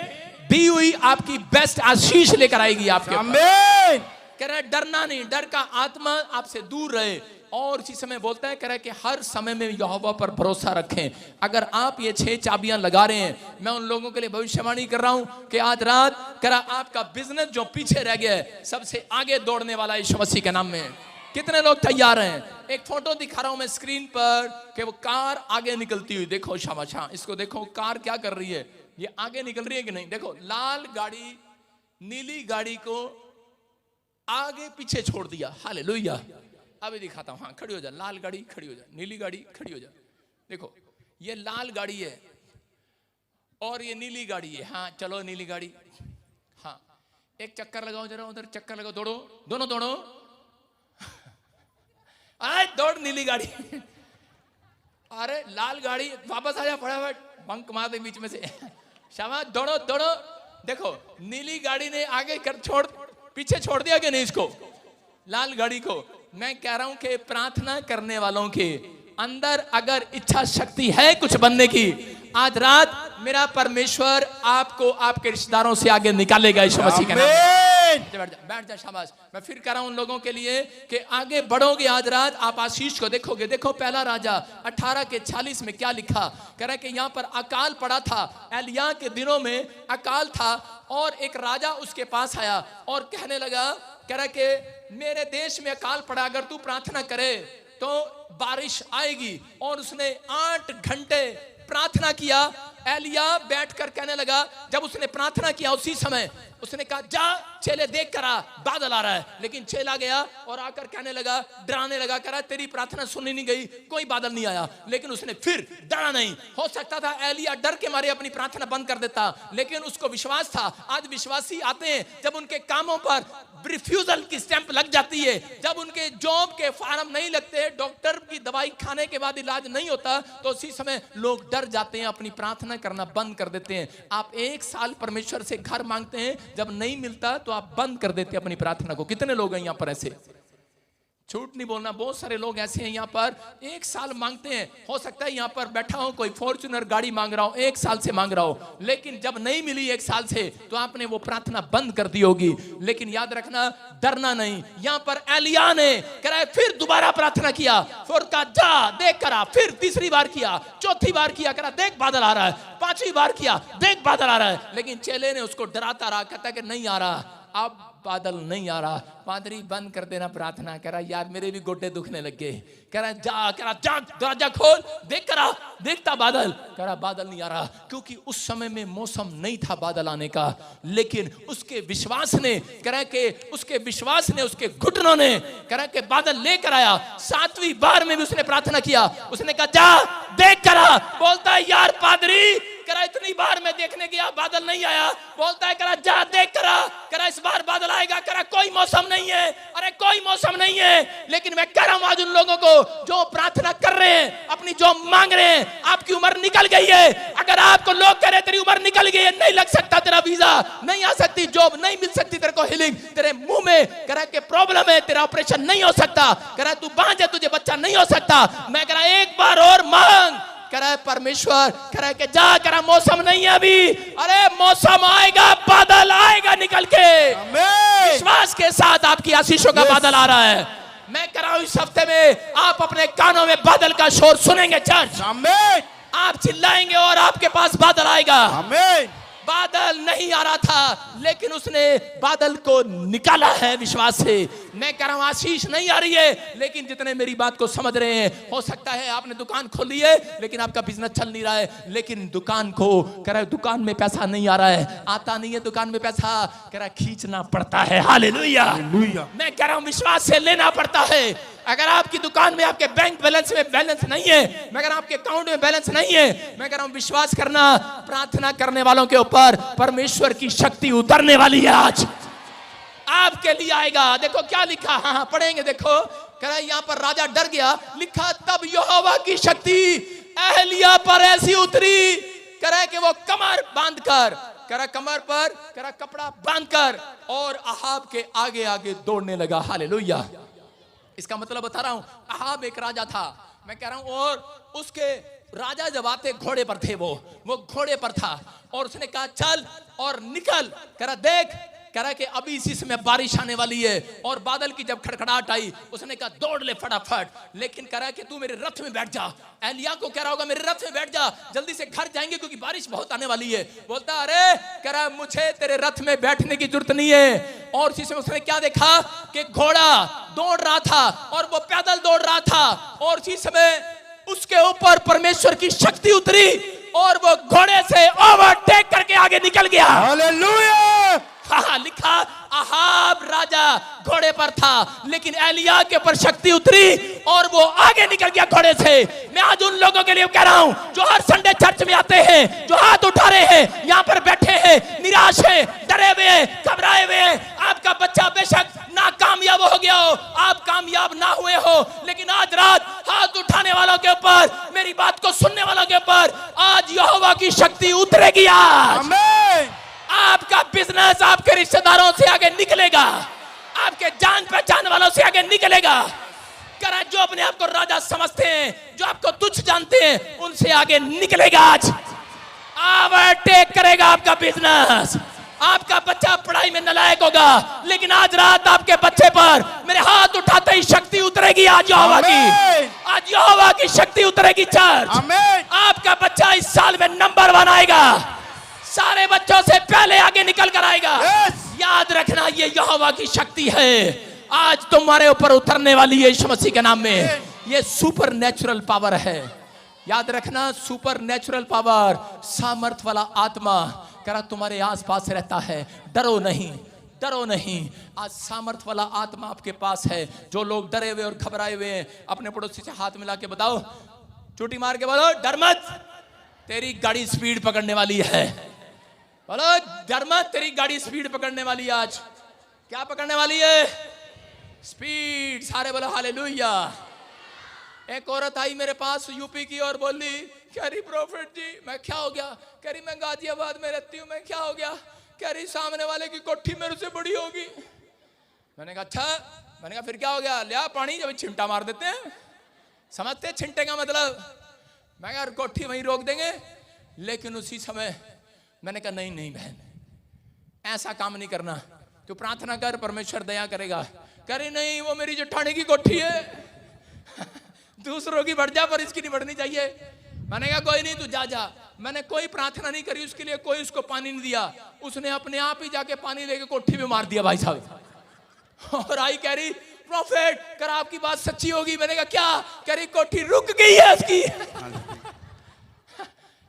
दी हुई आपकी बेस्ट आशीष लेकर आएगी आपके। आमीन। कह रहा है डरना नहीं, डर का आत्मा आपसे दूर रहे। और इसी समय बोलता है, कह रहा है कि हर समय में यहोवा पर भरोसा रखें। अगर आप ये 6 चाबियां लगा रहे हैं, मैं उन लोगों के लिए भविष्यवाणी कर रहा हूं कि आज रात कह रहा आपका बिजनेस जो पीछे रह गया है सबसे आगे दौड़ने वाला यीशु मसीह के नाम में। कितने लोग तैयार हैं? एक फोटो दिखा रहा हूं मैं स्क्रीन पर कि वो कार आगे निकलती हुई, देखो शाबाश, हाँ इसको देखो, कार क्या कर रही है, ये आगे निकल रही है कि नहीं? देखो लाल गाड़ी नीली गाड़ी को आगे पीछे छोड़ दिया। हालेलुया। अभी दिखाता हूं, हाँ खड़ी हो जा, लाल गाड़ी खड़ी हो जा, नीली गाड़ी खड़ी हो जा। देखो ये लाल गाड़ी है और ये नीली गाड़ी है। हाँ चलो नीली गाड़ी, हाँ एक चक्कर लगाओ जरा, उधर चक्कर लगाओ, दौड़ो दोनों दौड़ो, अरे दौड़ नीली गाड़ी। अरे लाल गाड़ी वापस आ जा फटाफट, बंक मार दे बीच में से, शाबाश दौड़ो दौड़ो। देखो नीली गाड़ी ने आगे कर छोड़, पीछे छोड़ दिया कि नहीं इसको, लाल गाड़ी को। मैं कह रहा हूं कि प्रार्थना करने वालों के अंदर अगर इच्छा शक्ति है कुछ बनने की, आज रात मेरा परमेश्वर आपको आपके रिश्तेदारों से आगे निकालेगा यीशु मसीह के नाम में। बैठ जा शाबाश। मैं फिर कह रहा हूं उन लोगों के लिए कि आगे बढ़ोगे आज रात, आप आशीष को देखोगे। देखो पहला राजा 18:40 में क्या लिखा, कह रहा है कि यहाँ पर अकाल पड़ा था, एलिया के दिनों में अकाल था और एक राजा उसके पास आया और कहने लगा, कह रहा है कि मेरे देश में अकाल पड़ा, अगर तू प्रार्थना करे तो बारिश आएगी। और उसने 8 घंटे प्रार्थना किया। एलिया बैठकर कहने लगा, जब उसने प्रार्थना किया उसी समय उसने कहा जा चेले देख कर आ, बादल आ रहा है। लेकिन चेला गया और आकर कहने लगा, डराने लगा, कह रहा तेरी प्रार्थना सुनी नहीं गई, कोई बादल नहीं आया। लेकिन उसने फिर डरा नहीं। हो सकता था एलिया डर के मारे अपनी प्रार्थना बंद कर देता, लेकिन उसको विश्वास था। आज विश्वासी आते हैं जब उनके कामों पर रिफ्यूजल की स्टैंप लग जाती है, जब उनके जॉब के फार्म नहीं लगते, डॉक्टर की दवाई खाने के बाद इलाज नहीं होता, तो उसी समय लोग डर जाते हैं, अपनी प्रार्थना करना बंद कर देते हैं। आप 1 साल परमेश्वर से घर मांगते हैं, जब नहीं मिलता तो आप बंद कर देते हैं अपनी प्रार्थना को। कितने लोग हैं यहाँ पर ऐसे? झूठ नहीं बोलना, बहुत सारे लोग ऐसे हैं यहाँ पर 1 साल मांगते हैं। हो सकता है यहाँ पर बैठा हो कोई फॉर्च्यूनर गाड़ी मांग रहा हो, 1 साल से मांग रहा हो, लेकिन जब नहीं मिली 1 साल से तो आपने वो प्रार्थना बंद कर दी होगी। लेकिन याद रखना, डरना नहीं। यहाँ पर एलिया ने कहा फिर दोबारा प्रार्थना किया, फिर कहा जा देख करा, फिर तीसरी बार किया, चौथी बार किया, कहा देख बादल आ रहा है, 5वीं बार किया, देख बादल आ रहा है। लेकिन चेले ने उसको डराता रहा, कहता कि नहीं आ रहा, अब बादल नहीं आ रहा। पादरी बंद कर देना प्रार्थना। कह रहा यार मेरे भी गोटे दुखने लग गए। कह रहा जा, कह रहा जा दरवाजा खोल, देख करा, देखता बादल, कह रहा बादल नहीं आ रहा, क्योंकि उस समय में मौसम नहीं था बादल आने का। लेकिन उसके विश्वास ने, कह रहा कि उसके विश्वास ने, उसके घुटनों ने, कह रहा कि बादल लेकर आया। 7वीं बार में भी उसने प्रार्थना किया, उसने कहा जा देख करा। बोलता है यार पादरी, करा इतनी बार मैं देखने गया बादल नहीं आया। बोलता है करा जा देख करा, करा इस बार बादल आएगा। करा कोई मौसम नहीं है, अरे कोई मौसम नहीं है। लेकिन मैं कह रहा हूं आज उन लोगों को जो प्रार्थना कर रहे हैं, अपनी जो मांग रहे हैं, आपकी उम्र निकल गई है। अगर आपको लोग कह रहे तेरी उम्र निकल गई है, नहीं लग सकता तेरा वीजा, नहीं आ सकती जॉब, नहीं मिल सकती तेरे को हीलिंग, तेरे मुंह में करा के प्रॉब्लम है, तेरा ऑपरेशन नहीं हो सकता, करा तू बांझ है, तुझे बच्चा नहीं हो सकता, मैं कह रहा एक बार और मांग। कह रहा है परमेश्वर, कह रहा है कि जा, कह रहा मौसम नहीं है अभी, अरे मौसम आएगा, बादल आएगा निकल के। विश्वास के साथ आपकी आशीषों का बादल आ रहा है। मैं कह रहा हूं इस हफ्ते में आप अपने कानों में बादल का शोर सुनेंगे। चर्च आप चिल्लाएंगे और आपके पास बादल आएगा। बादल नहीं आ रहा था, लेकिन उसने बादल को निकाला है विश्वास से। मैं कह रहा हूं आशीष नहीं आ रही है, लेकिन जितने मेरी बात को समझ रहे हैं, हो सकता है आपने दुकान खोली है लेकिन आपका बिजनेस चल नहीं रहा है, लेकिन दुकान को कह रहा है दुकान में पैसा नहीं आ रहा है, आता नहीं है दुकान में पैसा, कह रहा खींचना पड़ता है। हालेलुया। हालेलुया। मैं कह रहा हूं विश्वास से लेना पड़ता है। अगर आपकी दुकान में आपके बैंक बैलेंस में बैलेंस नहीं है, मैं कह रहा हूं आपके अकाउंट में बैलेंस नहीं है, मैं कह रहा हूं विश्वास करना, प्रार्थना करने वालों के ऊपर परमेश्वर की शक्ति उतरने वाली है। आज आपके लिए आएगा। देखो क्या लिखा, हाँ पढ़ेंगे, देखो कह रहा है यहाँ पर राजा डर गया, लिखा तब यहोवा की शक्ति एलिया पर ऐसी उतरी, कह रहा है कि वो कमर बांधकर, कह रहा कमर पर कह रहा कपड़ा बांधकर और अहाब के आगे आगे दौड़ने लगा। हालेलुया। इसका मतलब बता रहा हूं, अहाब एक राजा था, मैं कह रहा हूं, और उसके राजा जब आते घोड़े पर थे, वो घोड़े पर था और उसने कहा चल और निकल, कह रहा देख, कह रहा कि अभी इसी समय बारिश आने वाली है, और बादल की जब खड़खड़ाहट आई उसने कहा दौड़ ले फटाफट, लेकिन कह रहा कि तू मेरे रथ में बैठ जा। एलिया को कह रहा होगा मेरे रथ में बैठ जा, जल्दी से घर जाएंगे क्योंकि बारिश बहुत आने वाली है। बोलता अरे, कह रहा मुझे तेरे रथ में बैठने की जरूरत नहीं है। और इसी समय उसने क्या देखा कि घोड़ा दौड़ रहा था और वो पैदल दौड़ रहा था, और इसी समय उसके ऊपर परमेश्वर की शक्ति उतरी और वो घोड़े से ओवरटेक करके आगे निकल गया। हालेलुया। हाँ, लिखा अहाब राजा घोड़े पर था, लेकिन एलिया के ऊपर शक्ति उतरी और वो आगे निकल गया घोड़े से। मैं आज उन लोगों के लिए कह रहा हूं जो हर संडे चर्च में आते हैं, जो हाथ उठा रहे हैं, यहाँ पर बैठे हैं, निराश है, डरे हुए हैं, घबराए हुए हैं। आपका बच्चा बेशक ना कामयाब हो गया हो, आप कामयाब ना हुए हो, लेकिन आज रात हाथ उठाने वालों के ऊपर, मेरी बात को सुनने वालों के ऊपर आज यहोवा की शक्ति उतरेगी। आज आमीन। आपका बिजनेस आपके रिश्तेदारों से आगे निकलेगा, आपके जान पहचान वालों से आगे निकलेगा। करा जो अपने आप को राजा समझते हैं, जो आपको तुच्छ जानते हैं, उनसे आगे निकलेगा। आज ओवरटेक करेगा आपका बिजनेस। आपका बच्चा पढ़ाई में नालायक होगा, लेकिन आज रात आपके बच्चे पर मेरे हाथ उठाते ही शक्ति उतरेगी। आज यहोवा की, आज यहोवा की शक्ति उतरेगी। चर्च, आमीन। आपका बच्चा इस साल में नंबर 1 आएगा, सारे बच्चों से पहले आगे निकल कर आएगा। याद रखना ये यहोवा की शक्ति है, आज तुम्हारे ऊपर उतरने वाली है यीशु मसीह के नाम में। ये सुपर नेचुरल पावर है, याद रखना, सुपर नेचुरल पावर, सामर्थ वाला आत्मा करा तुम्हारे आसपास रहता है। डरो नहीं, डरो नहीं। आज सामर्थ वाला आत्मा आपके पास है। जो लोग डरे हुए और घबराए हुए हैं, अपने पड़ोसी से हाथ मिला के बताओ, चोटी मार के बोलो डर मत, तेरी गाड़ी स्पीड पकड़ने वाली है। बोलो डर मत, तेरी गाड़ी स्पीड पकड़ने वाली है। आज क्या पकड़ने वाली है? स्पीड। सारे बोलो हालेलुया। एक औरत आई मेरे पास यूपी की और बोली, कह रही प्रोफेट जी, मैं क्या हो गया? कह रही मैं गाजियाबाद में रहती हूँ। मैं क्या हो गया? कह रही सामने वाले की कोठी मेरे से बड़ी होगी। मैंने कहा अच्छा। मैंने कहा फिर क्या हो गया? लिया पानी, जब चिमटा मार देते हैं, समझते छिंटे का मतलब। मैं कहा कोठी वहीं रोक देंगे, लेकिन उसी समय मैंने कहा नहीं नहीं बहन, ऐसा काम नहीं करना, तू प्रार्थना कर, परमेश्वर दया करेगा। कह रही नहीं, वो मेरी जेठानी की कोठी है, दूसरों की बढ़ जा पर इसकी नहीं बढ़नी चाहिए। मैंने कहा कोई नहीं, तू जा जा। मैंने कोई प्रार्थना नहीं करी उसके लिए, कोई उसको पानी नहीं दिया, उसने अपने आप ही जाके पानी लेके कोठी में मार दिया भाई साहब। और आई कह रही प्रॉफेट कर आपकी बात सच्ची होगी। मैंने कहा क्या? कह रही कोठी रुक गई है उसकी।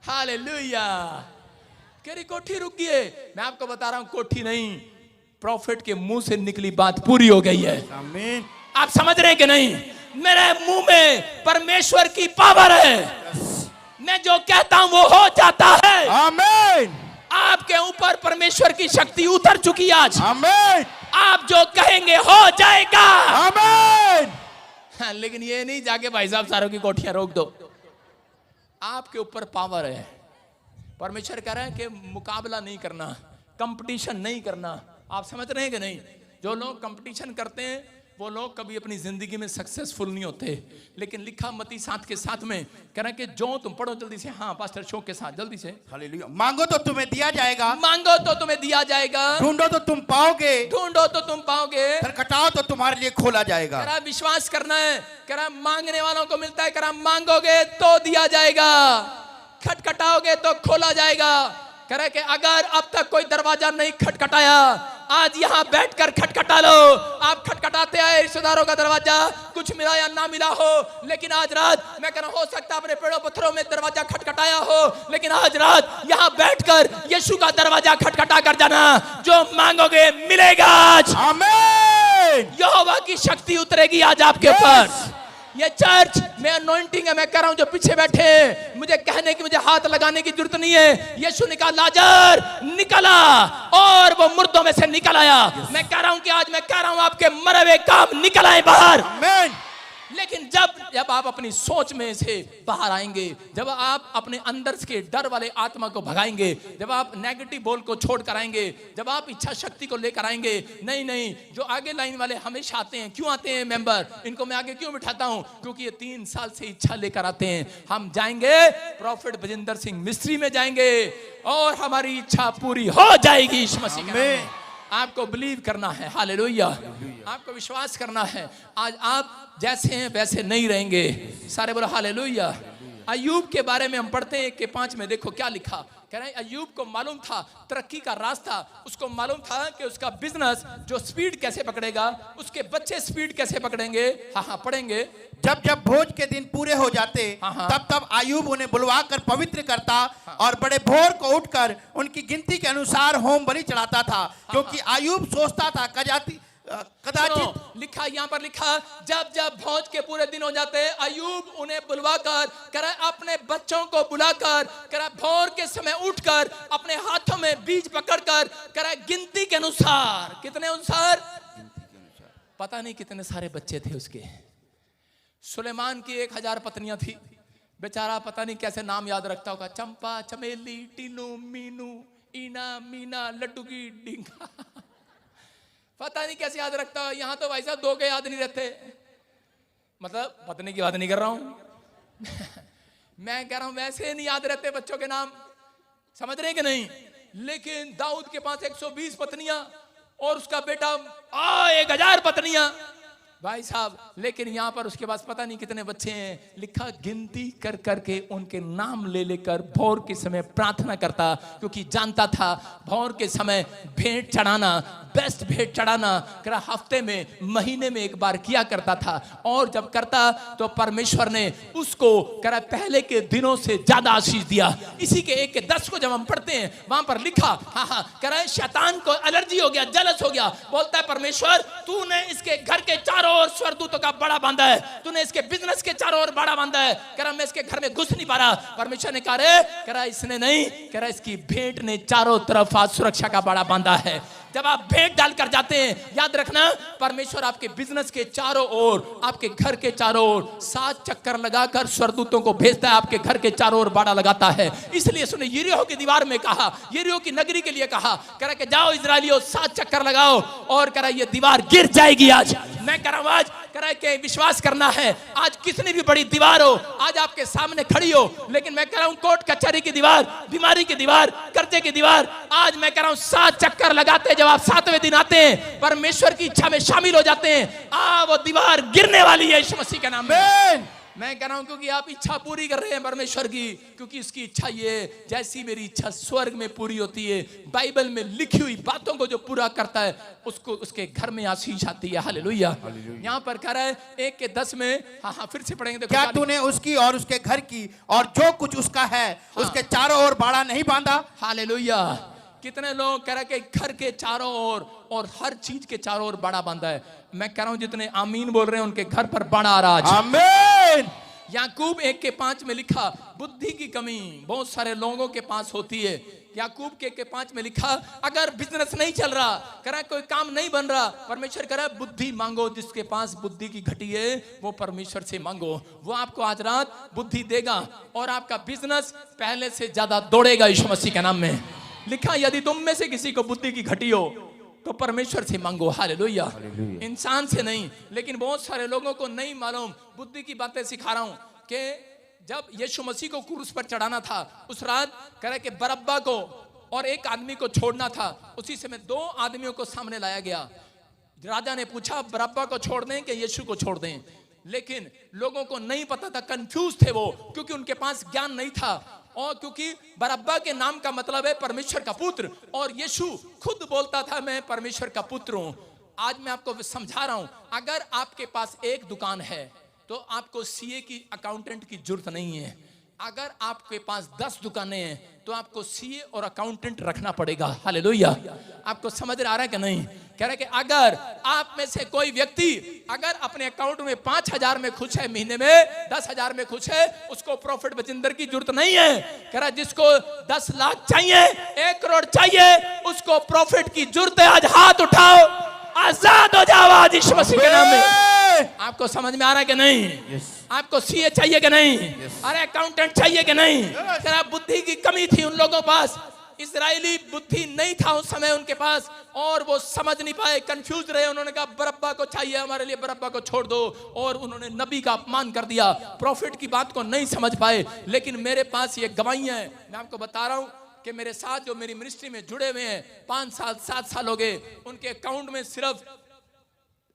हालेलुया। कह रही कोठी रुक गई है। मैं आपको बता रहा हूं कोठी नहीं, प्रॉफिट के मुंह से निकली बात पूरी हो गई है। आमीन। आप समझ रहे हैं कि नहीं? मेरे मुंह में परमेश्वर की पावर है, मैं जो कहता हूं वो हो जाता है। आमीन। आपके ऊपर परमेश्वर की शक्ति उतर चुकी है आज। आमीन। आप जो कहेंगे हो जाएगा। आमीन। हाँ, लेकिन ये नहीं जाके भाई साहब सारों की कोठियां रोक दो। आपके ऊपर पावर है। परमेश्वर कह रहे हैं कि मुकाबला नहीं करना, कंपटीशन नहीं करना। आप समझ रहे हैं कि नहीं? जो लोग कंपटीशन करते हैं वो लोग कभी अपनी जिंदगी में सक्सेसफुल नहीं होते। लेकिन लिखा मत्ती 7 के 7 में कह रहे हैं कि जो तुम पढ़ो जल्दी से। हाँ पास्टर शोक के साथ जल्दी से। हालेलुया। मांगो तो तुम्हें दिया जाएगा, मांगो तो तुम्हें दिया जाएगा, ढूंढो तो तुम पाओगे, ढूंढो तो तुम पाओगे, खटखटाओ तो तुम्हारे लिए खोला जाएगा। करा विश्वास करना है, करा मांगने वालों को मिलता है, करा मांगोगे तो दिया जाएगा, खटखटाओगे तो खोला जाएगा। करे कि अगर अब तक कोई दरवाजा नहीं खटखटाया, आज यहाँ बैठकर खटखटा लो। आप खटखटाते आए रिश्तेदारों का दरवाजा, कुछ मिला या ना मिला हो, लेकिन आज रात मैं कह रहा हूं, हो सकता है अपने पेड़ों पत्थरों में दरवाजा खटखटाया हो, लेकिन आज रात यहाँ बैठकर यीशु का दरवाजा खटखटा कर जाना। जो मांगोगे मिलेगा। आज Amen. यहोवा की शक्ति उतरेगी आज आपके ऊपर। ये चर्च में अनॉइंटिंग है। मैं कह रहा हूं जो पीछे बैठे हैं, मुझे कहने की, मुझे हाथ लगाने की जरूरत नहीं है। यीशु ने कहा लाजर निकला, और वो मुर्दों में से निकल आया। मैं कह रहा हूं कि आज मैं कह रहा हूं आपके मरे हुए काम निकल आए बाहर। Amen. लेकिन जब आप अपनी सोच में से बाहर आएंगे, जब आप अपने अंदर के डर वाले आत्मा को भगाएंगे, जब आप नेगेटिव बोल को छोड़ कर आएंगे, जब आप इच्छा शक्ति को लेकर आएंगे। नहीं, जो आगे लाइन वाले हमेशा आते हैं। क्यों आते हैं मेंबर? इनको मैं आगे क्यों बिठाता हूं? क्योंकि ये 3 साल से इच्छा लेकर आते हैं। हम जाएंगे प्रॉफिट बजिंदर सिंह मिस्ट्री में जाएंगे और हमारी इच्छा पूरी हो जाएगी यीशु मसीह के नाम में। आपको बिलीव करना है। हालेलुया। आपको विश्वास करना है। आज आप जैसे हैं वैसे नहीं रहेंगे। सारे बोलो हालेलुया। अय्यूब के बारे में हम पढ़ते हैं 1:5 में। देखो क्या लिखा। कह रहे हैं अय्यूब को मालूम था तरक्की का रास्ता, उसको मालूम था कि उसका बिजनेस जो स्पीड कैसे पकड़ेगा, उसके बच्चे स्पीड कैसे पकड़ेंगे। हाँ पढ़ेंगे। जब जब भोज के दिन पूरे हो जाते, तब तब आयूब उन्हें बुलवा कर पवित्र करता और बड़े भोर को उठकर उनकी गिनती के अनुसार होम बलि चढ़ाता था, क्योंकि आयूब सोचता था कदाचित। लिखा यहाँ पर लिखा, जब जब भोज के पूरे दिन हो जाते, अय्यूब उन्हें बुलवाकर करे अपने बच्चों को बुलाकर करे भोर के समय उठकर अपने हाथों में बीज पकड़कर करे गिनती के अनुसार। कितने अनुसार? पता नहीं कितने सारे बच्चे थे उसके। सुलेमान की 1000 पत्नियां थी। बेचारा पता नहीं कैसे नाम याद रखता होगा। चंपा, चमेली, टीनू, मीनू, ईना, मीना, लड्डू की डिंगा। पता नहीं कैसे याद रखता। यहां तो भाई साहब 2 के याद नहीं रहते। मतलब पत्नी की बात नहीं कर रहा हूं मैं कह रहा हूं वैसे नहीं याद रहते बच्चों के नाम। समझ रहे कि नहीं? लेकिन दाऊद के पास 120 पत्नियां और उसका बेटा 1000 पत्नियां भाई साहब। लेकिन यहां पर उसके पास पता नहीं कितने बच्चे हैं। लिखा गिनती कर करके उनके नाम ले लेकर भोर के समय प्रार्थना करता, क्योंकि जानता था भोर के समय भेंट चढ़ाना, बेस्ट भेंट चढ़ाना करा हफ्ते में, महीने में एक बार किया करता था। और जब करता तो परमेश्वर ने उसको करा पहले के दिनों से ज्यादा आशीष दिया। इसी के 1 के 10 को जब हम पढ़ते हैं, वहां पर लिखा करा शैतान को एलर्जी हो गया, जलस हो गया। बोलता है परमेश्वर तूने इसके घर के चारों ओर स्वर्गदूतों का बड़ा बांधा है, तूने इसके बिजनेस के चारों ओर बड़ा बांधा है। कह रहा मैं इसके घर में घुस नहीं पा रहा। परमेश्वर ने कहा रे, कह रहा इसने नहीं, कह रहा इसकी भेंट ने चारों तरफ आज सुरक्षा का बड़ा बांधा है। जब आप भेंट डालकर जाते हैं, याद रखना परमेश्वर आपके बिजनेस के चारों ओर, आपके घर के चारों ओर 7 चक्कर लगाकर स्वर्गदूतों को भेजता है, आपके घर के चारों ओर बाड़ा लगाता है। इसलिए उसने यरीहो की दीवार में कहा, यरीहो की नगरी के लिए कहा, कह रहा कि जाओ इजराइलियों 7 चक्कर लगाओ, और कह रहा ये दीवार गिर जाएगी आज। मैं कह रहा हूं आज कह रहा है कि विश्वास करना है। आज कितनी भी बड़ी दीवार हो, आज आपके सामने खड़ी हो, लेकिन मैं कह रहा हूं कोर्ट कचहरी की दीवार, बीमारी की दीवार, कर्जे की दीवार, आज मैं कह रहा हूं 7 चक्कर लगाते हैं। जब आप 7वें दिन आते हैं, परमेश्वर की इच्छा में शामिल हो जाते हैं, वो दीवार गिरने वाली है यीशु मसीह के नाम में। मैं कह रहा हूं क्योंकि आप इच्छा पूरी कर रहे हैं परमेश्वर की, क्योंकि उसकी इच्छा ये है जैसी मेरी इच्छा स्वर्ग में पूरी होती है, बाइबल में लिखी हुई बातों को जो पूरा करता है उसको उसके घर में आशीष आती है। हालेलुया। यहाँ पर कह रहा है 1 के 10 में, हाँ फिर से पढ़ेंगे। क्या तूने उसकी और उसके घर की और जो कुछ उसका है उसके चारों ओर बाड़ा नहीं बांधा? हालेलुया। कितने लोग कह रहे हैं कि घर के चारों ओर और हर चीज के चारों ओर बाड़ा बांधा है। मैं कह रहा हूं जितने आमीन बोल रहे हैं उनके घर पर बाड़ा आ रहा है। आमीन। याकूब 1 के 5 में लिखा, बुद्धि की कमी बहुत सारे लोगों के पास होती है। याकूब के 1 के 5 में लिखा, अगर बिजनेस नहीं चल रहा, कह रहा कोई काम नहीं बन रहा, परमेश्वर कह रहा है बुद्धि मांगो। जिसके पास बुद्धि की घटी है वो परमेश्वर से मांगो, वो आपको आज रात बुद्धि देगा और आपका बिजनेस पहले से ज्यादा दौड़ेगा यीशु मसीह के नाम में। लिखा यदि तुम में से किसी को बुद्धि की घटी हो तो परमेश्वर से मांगो। हालेलुया। इंसान से नहीं। लेकिन बहुत सारे लोगों को नहीं मालूम। बुद्धि की बातें सिखा रहा हूं कि जब यीशु मसीह को क्रूस पर चढ़ाना था, उस रात कह रहे कि बरअब्बा को और एक आदमी को छोड़ना था। उसी समय 2 आदमियों को सामने लाया गया। राजा ने पूछा बरअब्बा को छोड़ दें कि यीशु को छोड़ दें, लेकिन लोगों को नहीं पता था, कंफ्यूज थे वो, क्योंकि उनके पास ज्ञान नहीं था। और क्योंकि बरअब्बा के नाम का मतलब है परमेश्वर का पुत्र, और यीशु खुद बोलता था मैं परमेश्वर का पुत्र हूं। आज मैं आपको समझा रहा हूं, अगर आपके पास एक दुकान है तो आपको सीए की, अकाउंटेंट की जरूरत नहीं है। अगर आपके पास 10 दुकानें हैं तो आपको सीए और अकाउंटेंट रखना पड़ेगा। हालेलुया। आपको समझ आ रहा है कि नहीं? कह रहे कि अगर आप में से कोई व्यक्ति अगर अपने अकाउंट में 5,000 में खुश है, महीने में 10,000 में खुश है, उसको प्रॉफिट बजिंदर की जरूरत नहीं है। कह रहा जिसको 10 लाख चाहिए, 1 करोड़ चाहिए, उसको प्रॉफिट की जरूरत है। आज हाथ उठाओ, आजाद हो जाओ आज यीशु मसीह के नाम में। आपको समझ में आ रहा है कि नहीं? आपको सीए चाहिए कि नहीं? अरे अकाउंटेंट चाहिए कि नहीं? तेरा बुद्धि की कमी थी उन लोगों के पास, इजरायली बुद्धि नहीं था उस समय उनके पास, और वो समझ नहीं पाए, कंफ्यूज रहे। उन्होंने कहा बरअब्बा को चाहिए हमारे लिए, बरअब्बा को छोड़ दो, और उन्होंने नबी का अपमान कर दिया, प्रॉफिट की बात को नहीं समझ पाए। लेकिन मेरे पास ये गवाहियां हैं, मैं आपको बता रहा हूं कि मेरे साथ जो मेरी मिनिस्ट्री में जुड़े हुए हैं, 5 साल 7 साल हो गए, उनके अकाउंट में सिर्फ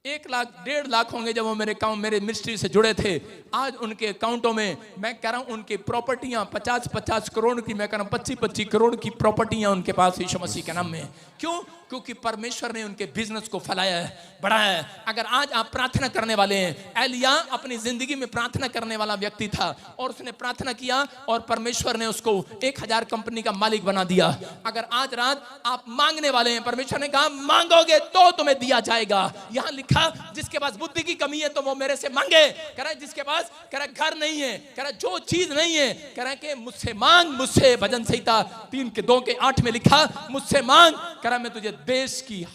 1 लाख 1.5 लाख होंगे जब वो मेरे मिनिस्ट्री से जुड़े थे। आज उनके अकाउंटों में मैं कह रहा हूं उनकी प्रॉपर्टियां 50-50 करोड़ की, मैं कह रहा हूं 25-25 करोड़ की प्रॉपर्टियां उनके पास यीशु मसीह के नाम में। क्यों? क्योंकि परमेश्वर ने उनके बिजनेस को फैलाया है, बढ़ाया है। अगर आज आप प्रार्थना करने वाले हैं, एलिया अपनी जिंदगी में प्रार्थना करने वाला व्यक्ति था, और उसने प्रार्थना किया और परमेश्वर ने उसको 1000 कंपनी का मालिक बना दिया। अगर आज रात आप मांगने वाले हैं, परमेश्वर ने कहा मांगोगे तो तुम्हें दिया जाएगा। यहां लिखा जिसके पास बुद्धि की कमी है तो वो मेरे से मांगे। कह रहा जिसके पास, कह रहा घर नहीं है, कह रहा जो चीज नहीं है, कह रहा कि मुझसे मांग, मुझसे। भजन संहिता 3:2-8 में लिखा मुझसे मांग, कह रहा मैं तुझे देश की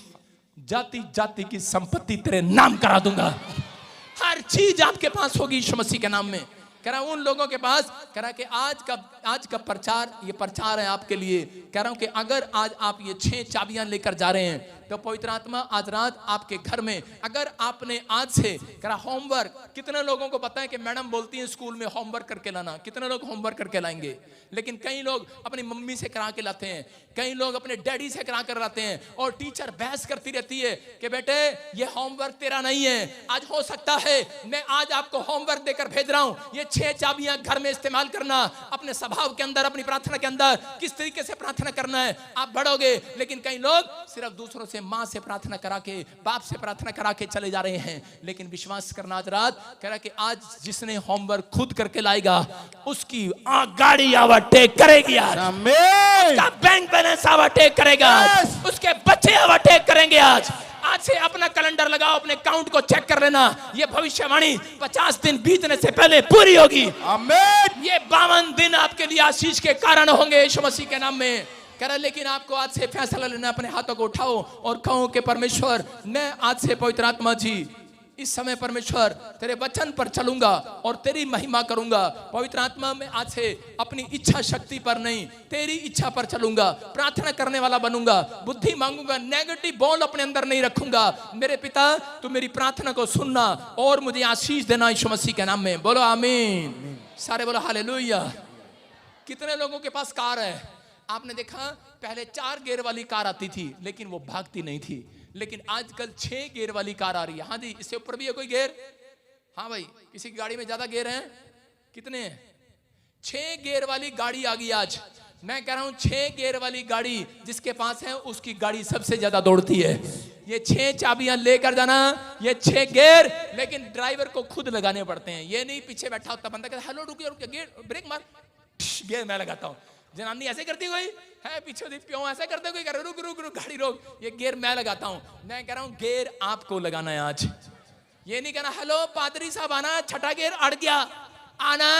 जाति जाति की संपत्ति तेरे नाम करा दूंगा। हर चीज आपके पास होगी यीशु मसीह के नाम में। कह रहा उन लोगों के पास, कह रहा कि आज का प्रचार, ये प्रचार है आपके लिए। कह रहा हूं कि अगर आज आप ये 6 चाबियां लेकर जा रहे हैं तो पवित्र आत्मा आज रात आपके घर में, अगर आपने आज से कह रहा होमवर्क, कितने लोगों को पता है कि मैडम बोलती है स्कूल में होमवर्क करके लाना? कितने लोग होमवर्क करके लाएंगे? लेकिन कई लोग अपनी मम्मी से करा के लाते हैं, कई लोग अपने डैडी से करा कर लाते हैं, और टीचर बहस करती रहती है कि बेटे ये होमवर्क तेरा नहीं है। आज हो सकता है मैं आज आपको होमवर्क देकर भेज रहा हूं, ये 6 चाबियां घर में इस्तेमाल करना, अपने स्वभाव के अंदर, अपनी प्रार्थना के अंदर किस तरीके से प्रार्थना करना है, आप बढ़ोगे। लेकिन कई लोग सिर्फ दूसरों से, माँ से प्रार्थना करा के, बाप से प्रार्थना करा के चले जा रहे हैं। लेकिन विश्वास करना आज रात, कह रहा कि आज जिसने होमवर्क खुद करके लाएगा उसकी गाड़ी ओवरटेक करेगी, आज उसका बैंक बैलेंस ओवरटेक करेगा, उसके बच्चे ओवरटेक करेंगे। आज से अपना कैलेंडर लगाओ, अपने अकाउंट को चेक कर लेना, ये भविष्यवाणी 50 दिन बीतने से पहले पूरी होगी। आमीन। ये 52 दिन आपके लिए आशीष के कारण होंगे यीशु मसीह के नाम में। कह रहा लेकिन आपको आज से फैसला लेना, अपने हाथों को उठाओ और कहो कि परमेश्वर मैं आज से, पवित्र आत्मा जी इस समय परमेश्वर तेरे वचन पर चलूंगा और तेरी महिमा करूंगा। पवित्र आत्मा मैं आज से अपनी इच्छा शक्ति पर नहीं, तेरी इच्छा पर चलूंगा, प्रार्थना करने वाला बनूंगा, बुद्धि मांगूंगा, नेगेटिव बॉल अपने अंदर नहीं रखूंगा। मेरे पिता तू मेरी प्रार्थना को सुनना और मुझे आशीष देना यीशु मसीह के नाम में। बोलो आमीन। सारे बोलो हालेलुया। कितने लोगों के पास कार है? आपने देखा पहले 4 गियर वाली कार आती थी लेकिन वो भागती नहीं थी, लेकिन आजकल 6 गियर वाली कार आ रही है। हाँ जी, इससे ऊपर भी है कोई गियर? हाँ भाई, किसी की गाड़ी में ज्यादा गियर हैं? कितने हैं? 6 गियर वाली गाड़ी आ गई आज। मैं कह रहा हूं 6 गियर वाली गाड़ी जिसके पास है उसकी गाड़ी सबसे ज्यादा दौड़ती है। ये 6 चाबियां लेकर जाना, ये 6 गियर, लेकिन ड्राइवर को खुद लगाने पड़ते हैं। ये नहीं पीछे बैठा होता बंदा कहता हेलो रुकिए रुकिए, गियर ब्रेक मार, गियर मैं लगाता हूं। जनानी ऐसे करती कोई है, पीछे प्यों ऐसे करते कोई, कर रुक रुक रुक गाड़ी रोक, ये गियर मैं लगाता हूं। मैं कह रहा हूं गियर आपको लगाना है आज। ये नहीं कहना हेलो पादरी साहब आना, छठा गियर अड़ गया, आना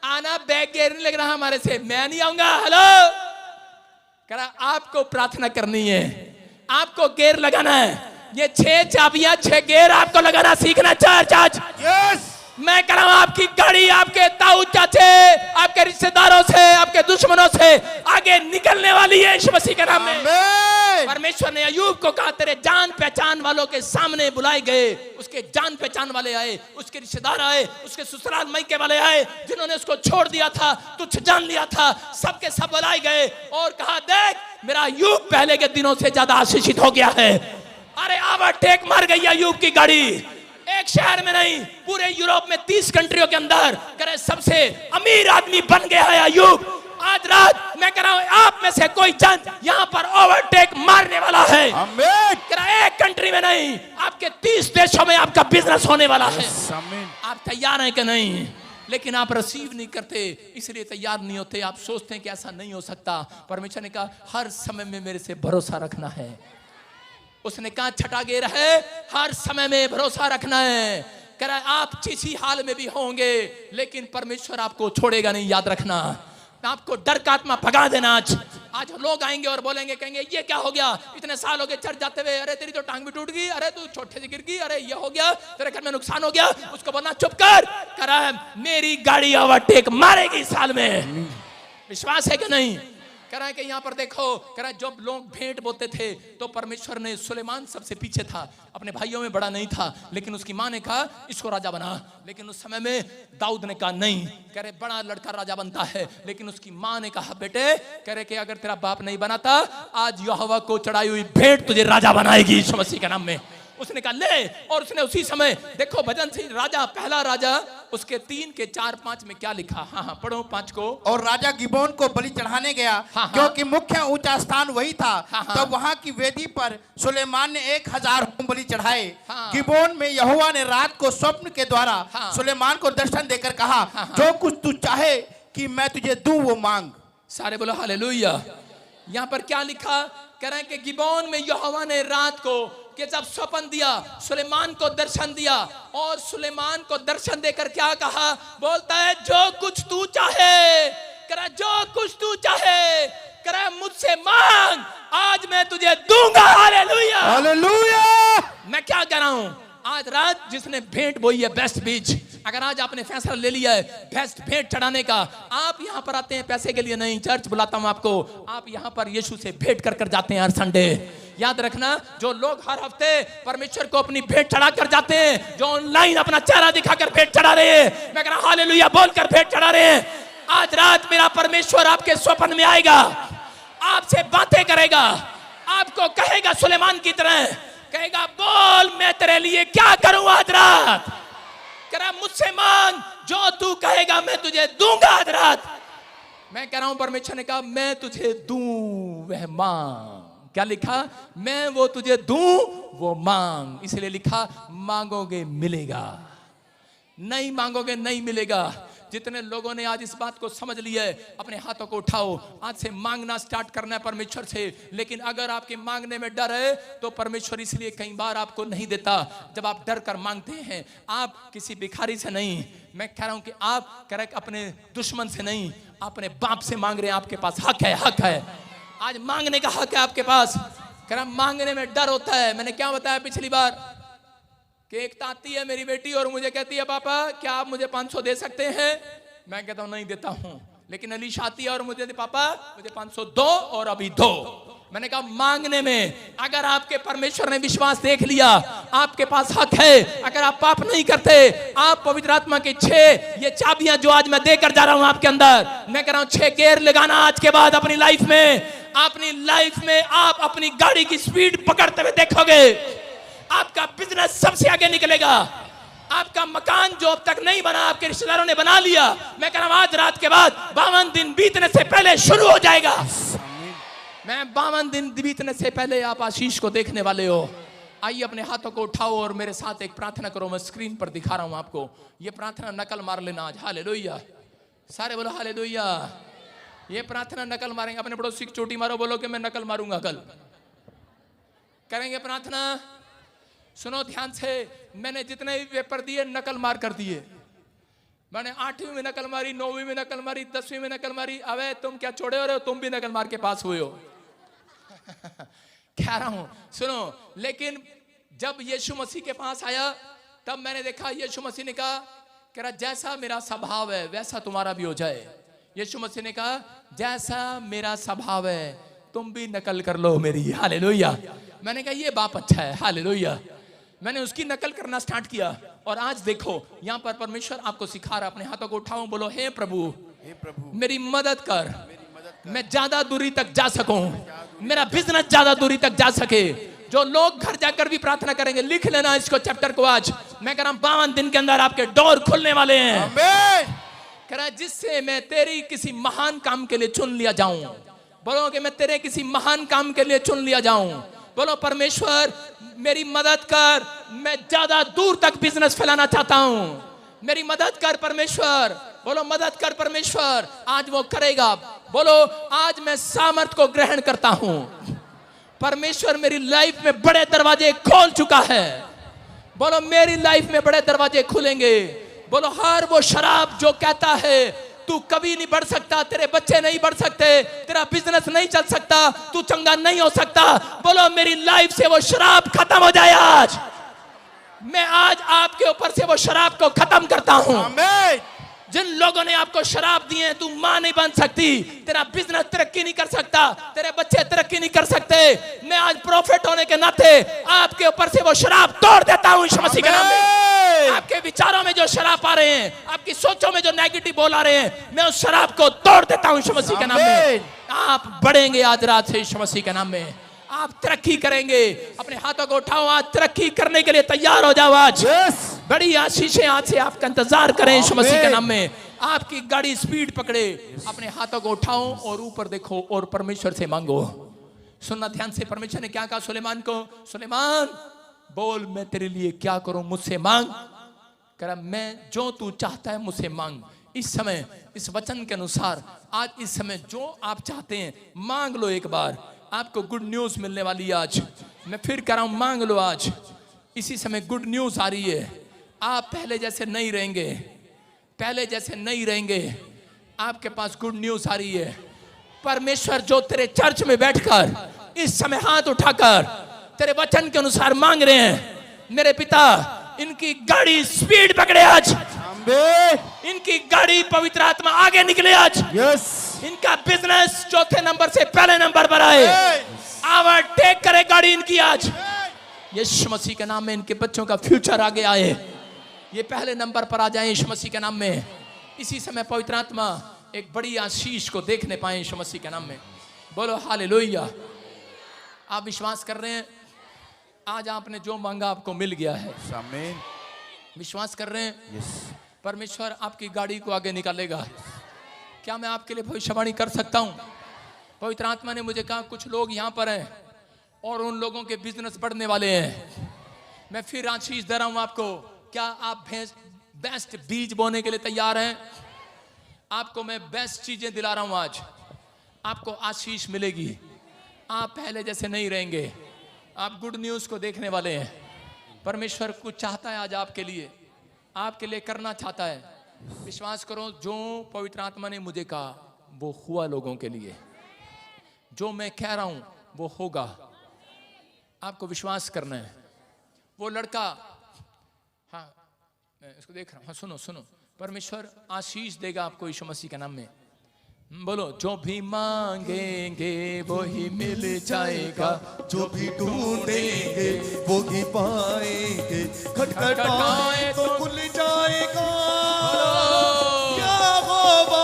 आना, बैक गियर नहीं लग रहा हमारे से, मैं नहीं आऊंगा। हेलो कह रहा आपको प्रार्थना करनी है, आपको गियर लगाना है। ये 6 चाबियां 6 गियर आपको लगाना सीखना। चर्च यस, मैं कह रहा हूं आपकी गाड़ी आपके ताऊ चाचे, आपके रिश्तेदारों से, आपके दुश्मनों से आगे निकलने वाली है यीशु मसीह के नाम में। परमेश्वर ने अय्यूब को कहा तेरे जान पहचान वालों के सामने बुलाए गए, उसके जान पहचान वाले आए, उसके रिश्तेदार आए, उसके ससुराल मायके वाले आए, जिन्होंने उसको छोड़ दिया था, तुच्छ जान लिया था, सबके सब बुलाए गए और कहा देख मेरा अय्यूब पहले के दिनों से ज्यादा आशीषित हो गया है। अरे ओवरटेक मार गई अय्यूब की गाड़ी। एक शहर में नहीं, पूरे यूरोप में 30 कंट्रियों के अंदर करे सबसे अमीर आदमी बन गया है अय्यूब। आज रात मैं कह रहा हूं आप में से कोई जन यहां पर ओवरटेक मारने वाला है। आमीन। कह रहा है, एक कंट्री में नहीं, आपके 30 देशों में आपका बिजनेस होने वाला है। आमीन। आप तैयार हैं कि नहीं? लेकिन आप रिसीव नहीं करते, इसलिए तैयार नहीं होते। आप सोचते हैं कि ऐसा नहीं हो सकता। परमेश्वर ने कहा हर समय में मेरे से भरोसा रखना है। उसने कहा छठा गेर है, हर समय में भरोसा रखना है। कह रहा है आप किसी हाल में भी होंगे लेकिन परमेश्वर आपको छोड़ेगा नहीं, याद रखना। आपको डर का आत्मा भगा देना। आज लोग आएंगे और बोलेंगे, कहेंगे ये क्या हो गया, इतने साल हो गए चर्च जाते हुए, अरे तेरी तो टांग भी टूट गई, अरे तू छोटे से गिर गई, अरे ये हो गया, तेरे घर में नुकसान हो गया। उसको बोलना चुप कर, कह रहा है मेरी गाड़ी ओवरटेक मारेगी इस साल में। विश्वास है कि नहीं? कह रहा है कि यहाँ पर देखो, कह रहा है जब लोग भेंट बोते थे तो परमेश्वर ने, सुलेमान सबसे पीछे था, अपने भाइयों में बड़ा नहीं था, लेकिन उसकी माँ ने कहा इसको राजा बना। लेकिन उस समय में दाऊद ने कहा नहीं, कह रहे बड़ा लड़का राजा बनता है। लेकिन उसकी माँ ने कहा बेटे, कह रहे कि अगर तेरा बाप नहीं बनाता आज यहोवा को चढ़ाई हुई भेंट तुझे राजा बनाएगी यीशु मसीह के नाम में। उसने कहा ले, और उसने उसी समय देखो भजन से राजा, पहला राजा उसके 3 के 4 5 में क्या लिखा, हाँ पढ़ो 5 को। और राजा गिबोन को बलि चढ़ाने गया, हाँ। क्योंकि मुख्य ऊंचा स्थान वही था। हाँ। तब वहां की वेदी पर सुलेमान ने 1000 होम बलि चढ़ाए। हाँ। गिबोन में यहोवा ने रात को स्वप्न के द्वारा हाँ। सुलेमान को दर्शन देकर कहा, जो कुछ तू चाहे कि मैं तुझे दूं वो मांग। सारे बोलो हालेलुया। यहाँ पर क्या लिखा, कह रहे हैं कि गिबोन में यहोवा ने रात को कि जब स्वप्न दिया, सुलेमान को दर्शन दिया, और सुलेमान को दर्शन देकर क्या कहा, बोलता है जो कुछ तू चाहे, कह रहा जो कुछ तू चाहे, कह रहा मुझसे मांग, आज मैं तुझे दूंगा। Hallelujah hallelujah. मैं क्या कह रहा हूं, आज रात जिसने भेंट बोई है बेस्ट बीज, अगर आज आपने फैसला ले लिया है बेस्ट भेंट चढ़ाने का, आप यहां पर आते हैं पैसे के लिए नहीं, चर्च बुलाता हूं आपको, आप यहां पर यीशु से भेंट कर कर जाते हैं हर संडे। याद रखना, जो लोग हर हफ्ते परमेश्वर को अपनी भेंट चढ़ा कर जाते हैं, जो ऑनलाइन अपना चेहरा दिखाकर भेंट चढ़ा रहे हैं, मैं कह रहा हूं हालेलुया बोलकर भेंट चढ़ा रहे हैं, आज रात मेरा परमेश्वर आपके स्वप्न में आएगा, आपसे बातें करेगा, आपको कहेगा सुलेमान की तरह, कहेगा बोल मैं तेरे लिए क्या करूं आज रात, कह रहा मुझसे मांग, जो तू कहेगा मैं तुझे दूंगा आज रात। मैं कह रहा हूं परमेश्वर ने कहा मैं तुझे दूं वह मांग। क्या लिखा, मैं वो तुझे दूं वो मांग। इसलिए लिखा मांगोगे मिलेगा, नहीं मांगोगे नहीं मिलेगा। जितने लोगों ने आज इस बात को समझ लिया है, अपने हाथों को उठाओ, आज से मांगना स्टार्ट करना है परमेश्वर से। लेकिन अगर आपके मांगने में डर है तो परमेश्वर इसलिए कई बार आपको नहीं देता। जब आप डर कर मांगते हैं, आप किसी भिखारी से नहीं, मैं कह रहा हूं कि आप कह रहे अपने दुश्मन से नहीं, अपने बाप से मांग रहे हैं। आपके पास हक है, हक है, आज मांगने का हक है आपके पास। कह रहा मांगने में डर होता है। मैंने क्या बताया पिछली बार कि एक आती है मेरी बेटी और मुझे कहती है पापा क्या आप मुझे 500 दे सकते हैं। मैं कहता हूं नहीं देता हूं। लेकिन अलीशा आती है और मुझे पापा मुझे 500 दो और अभी दो। मैंने कहा मांगने में अगर आपके परमेश्वर ने विश्वास देख लिया, आपके पास हक है। अगर आप पाप नहीं करते, आप पवित्र आत्मा के 6 ये चाबियां जो आज मैं देकर जा रहा हूं आपके अंदर, मैं कह रहा हूं 6 गेयर लगाना आज के बाद अपनी लाइफ में। अपनी लाइफ में आप अपनी गाड़ी की स्पीड पकड़ते हुए देखोगे, आपका बिजनेस सबसे आगे निकलेगा। आपका मकान जो अब तक नहीं बना, आपके रिश्तेदारों ने बना लिया, मैं कह रहा हूं आज रात के बाद 52 दिन बीतने से पहले शुरू हो जाएगा। मैं 52 दिन बीतने से पहले आप आशीष को देखने वाले हो। आइए अपने हाथों को उठाओ और मेरे साथ एक प्रार्थना करो। मैं स्क्रीन पर दिखा रहा हूं आपको, ये प्रार्थना नकल मार लेना आज। हालेलुया, सारे बोलो हालेलुया। ये प्रार्थना नकल मारेंगे। अपने पड़ोसी की चोटी मारो, बोलो कि मैं नकल मारूंगा कल। करेंगे प्रार्थना। सुनो ध्यान से, मैंने जितने भी पेपर दिए नकल मार कर दिए। मैंने 8वीं में नकल मारी, 9वीं में नकल मारी, 10वीं में नकल मारी। अबे तुम क्या छोड़े हो रहे हो, तुम भी नकल मार के पास हुए हो। कह रहा हूं सुनो, लेकिन जब यीशु मसीह के पास आया तब मैंने देखा यीशु मसीह ने कहा, कह रहा जैसा मेरा स्वभाव है वैसा तुम्हारा भी हो जाए। यीशु मसीह ने कहा जैसा मेरा स्वभाव है तुम भी नकल कर लो मेरी। हालेलुया। मैंने कहा ये बाप अच्छा है। हालेलुया। मैंने उसकी नकल करना स्टार्ट किया और आज देखो यहाँ पर परमेश्वर आपको सिखा रहा। अपने हाथों को उठाओ, बोलो हे प्रभु मेरी मदद कर, मैं ज्यादा दूरी तक जा सकूं, मेरा बिजनेस ज्यादा दूरी तक जा सके। जो लोग घर जाकर भी प्रार्थना करेंगे, लिख लेना इसको चैप्टर को आज। मैं कह रहा हूं 52 दिन के अंदर आपके डोर खुलने वाले हैं। कह रहा है जिससे मैं तेरी किसी महान काम के लिए चुन लिया जाऊं। बोलो कि मैं तेरे किसी महान काम के लिए चुन लिया जाऊं। बोलो परमेश्वर मेरी मदद कर, मैं ज्यादा दूर तक बिजनेस फैलाना चाहता हूं, मेरी मदद कर परमेश्वर। बोलो मदद कर परमेश्वर, आज वो करेगा। बोलो आज मैं सामर्थ को ग्रहण करता हूं। परमेश्वर मेरी लाइफ में बड़े दरवाजे खोल चुका है। बोलो मेरी लाइफ में बड़े दरवाजे खुलेंगे। बोलो हर वो शराब जो कहता है तू कभी नहीं बढ़ सकता, तेरे बच्चे नहीं बढ़ सकते, तेरा बिजनेस नहीं चल सकता, तू चंगा नहीं हो सकता, बोलो मेरी लाइफ से वो शराब खत्म हो जाए। आज मैं आज आपके ऊपर से वो शराब को खत्म करता हूं। आमीन। जिन लोगों ने आपको शराब दी है, तू मां नहीं बन सकती, तेरा बिजनेस तरक्की नहीं कर सकता, तेरे बच्चे तरक्की नहीं कर सकते, मैं आज प्रॉफिट होने के नाते आपके ऊपर से वो शराब तोड़ देता हूं यीशु मसीह के नाम में। आपके विचारों में जो शराब आ रहे हैं, आपकी सोचों में जो नेगेटिव बोल आ रहे हैं, मैं उस शराब को तोड़ देता हूं यीशु मसीह के नाम में। आप बढ़ेंगे आज रात से यीशु मसीह के नाम में, आप तरक्की करेंगे। अपने हाथों को उठाओ, आज तरक्की करने के लिए तैयार हो जाओ। आज बड़ी आशीषें आज से आपका इंतजार करें यीशु मसीह के नाम में। आपकी गाड़ी स्पीड पकड़े, अपने हाथों को उठाओ और ऊपर देखो और परमेश्वर से मांगो। सुनना ध्यान से, परमेश्वर ने क्या कहा सुलेमान को, सुलेमान बोल मैं तेरे लिए क्या करूं, मुझसे मांग। कह मैं जो तू चाहता है मुझसे मांग। इस समय इस वचन के अनुसार आज इस समय जो आप चाहते हैं मांग लो। एक बार आपको गुड न्यूज मिलने वाली है। आज मैं फिर कह रहा हूं मांग लो। आज इसी समय गुड न्यूज आ रही है। आप पहले जैसे नहीं रहेंगे, पहले जैसे नहीं रहेंगे। आपके पास गुड न्यूज आ रही है। परमेश्वर जो तेरे चर्च में बैठकर इस समय हाथ उठाकर तेरे वचन के अनुसार मांग रहे हैं, मेरे पिता इनकी गाड़ी स्पीड पकड़े आज, इनकी गाड़ी पवित्र आत्मा आगे निकले आज, इनका बिजनेस चौथे नंबर से पहले नंबर पर आए, ओवरटेक करे गाड़ी इनकी आज यीशु मसीह के नाम में। इनके बच्चों का फ्यूचर आगे आए, ये पहले नंबर पर आ जाए यीशु मसीह के नाम में। इसी समय पवित्र आत्मा एक बड़ी आशीष को देखने पाए यीशु मसीह के नाम में। बोलो हालेलुया। आप विश्वास कर रहे हैं आज आपने जो मांगा आपको मिल गया है? आमीन। विश्वास कर रहे हैं परमेश्वर आपकी गाड़ी को आगे निकालेगा? क्या मैं आपके लिए भविष्यवाणी कर सकता हूं? पवित्र आत्मा ने मुझे कहा कुछ लोग यहां पर हैं और उन लोगों के बिजनेस बढ़ने वाले हैं। मैं फिर आशीष दे रहा हूं आपको। क्या आप बेस्ट बीज बोने के लिए तैयार हैं? आपको मैं बेस्ट चीजें दिला रहा हूं। आज आपको आशीष मिलेगी। आप पहले जैसे नहीं रहेंगे। आप गुड न्यूज को देखने वाले हैं। परमेश्वर कुछ चाहता है आज आपके लिए करना चाहता है। विश्वास करो जो पवित्र आत्मा ने मुझे कहा वो हुआ लोगों के लिए। जो मैं कह रहा हूं वो होगा। आपको विश्वास करना है। वो लड़का, हाँ मैं इसको देख रहा हूं, हाँ सुनो सुनो, परमेश्वर आशीष देगा आपको यीशु मसीह के नाम में। बोलो जो भी मांगेंगे वो ही मिल जाएगा, जो भी ढूंढेंगे वो ही पाएंगे, खटखटाए तो खुल जाएगा। यहोवा।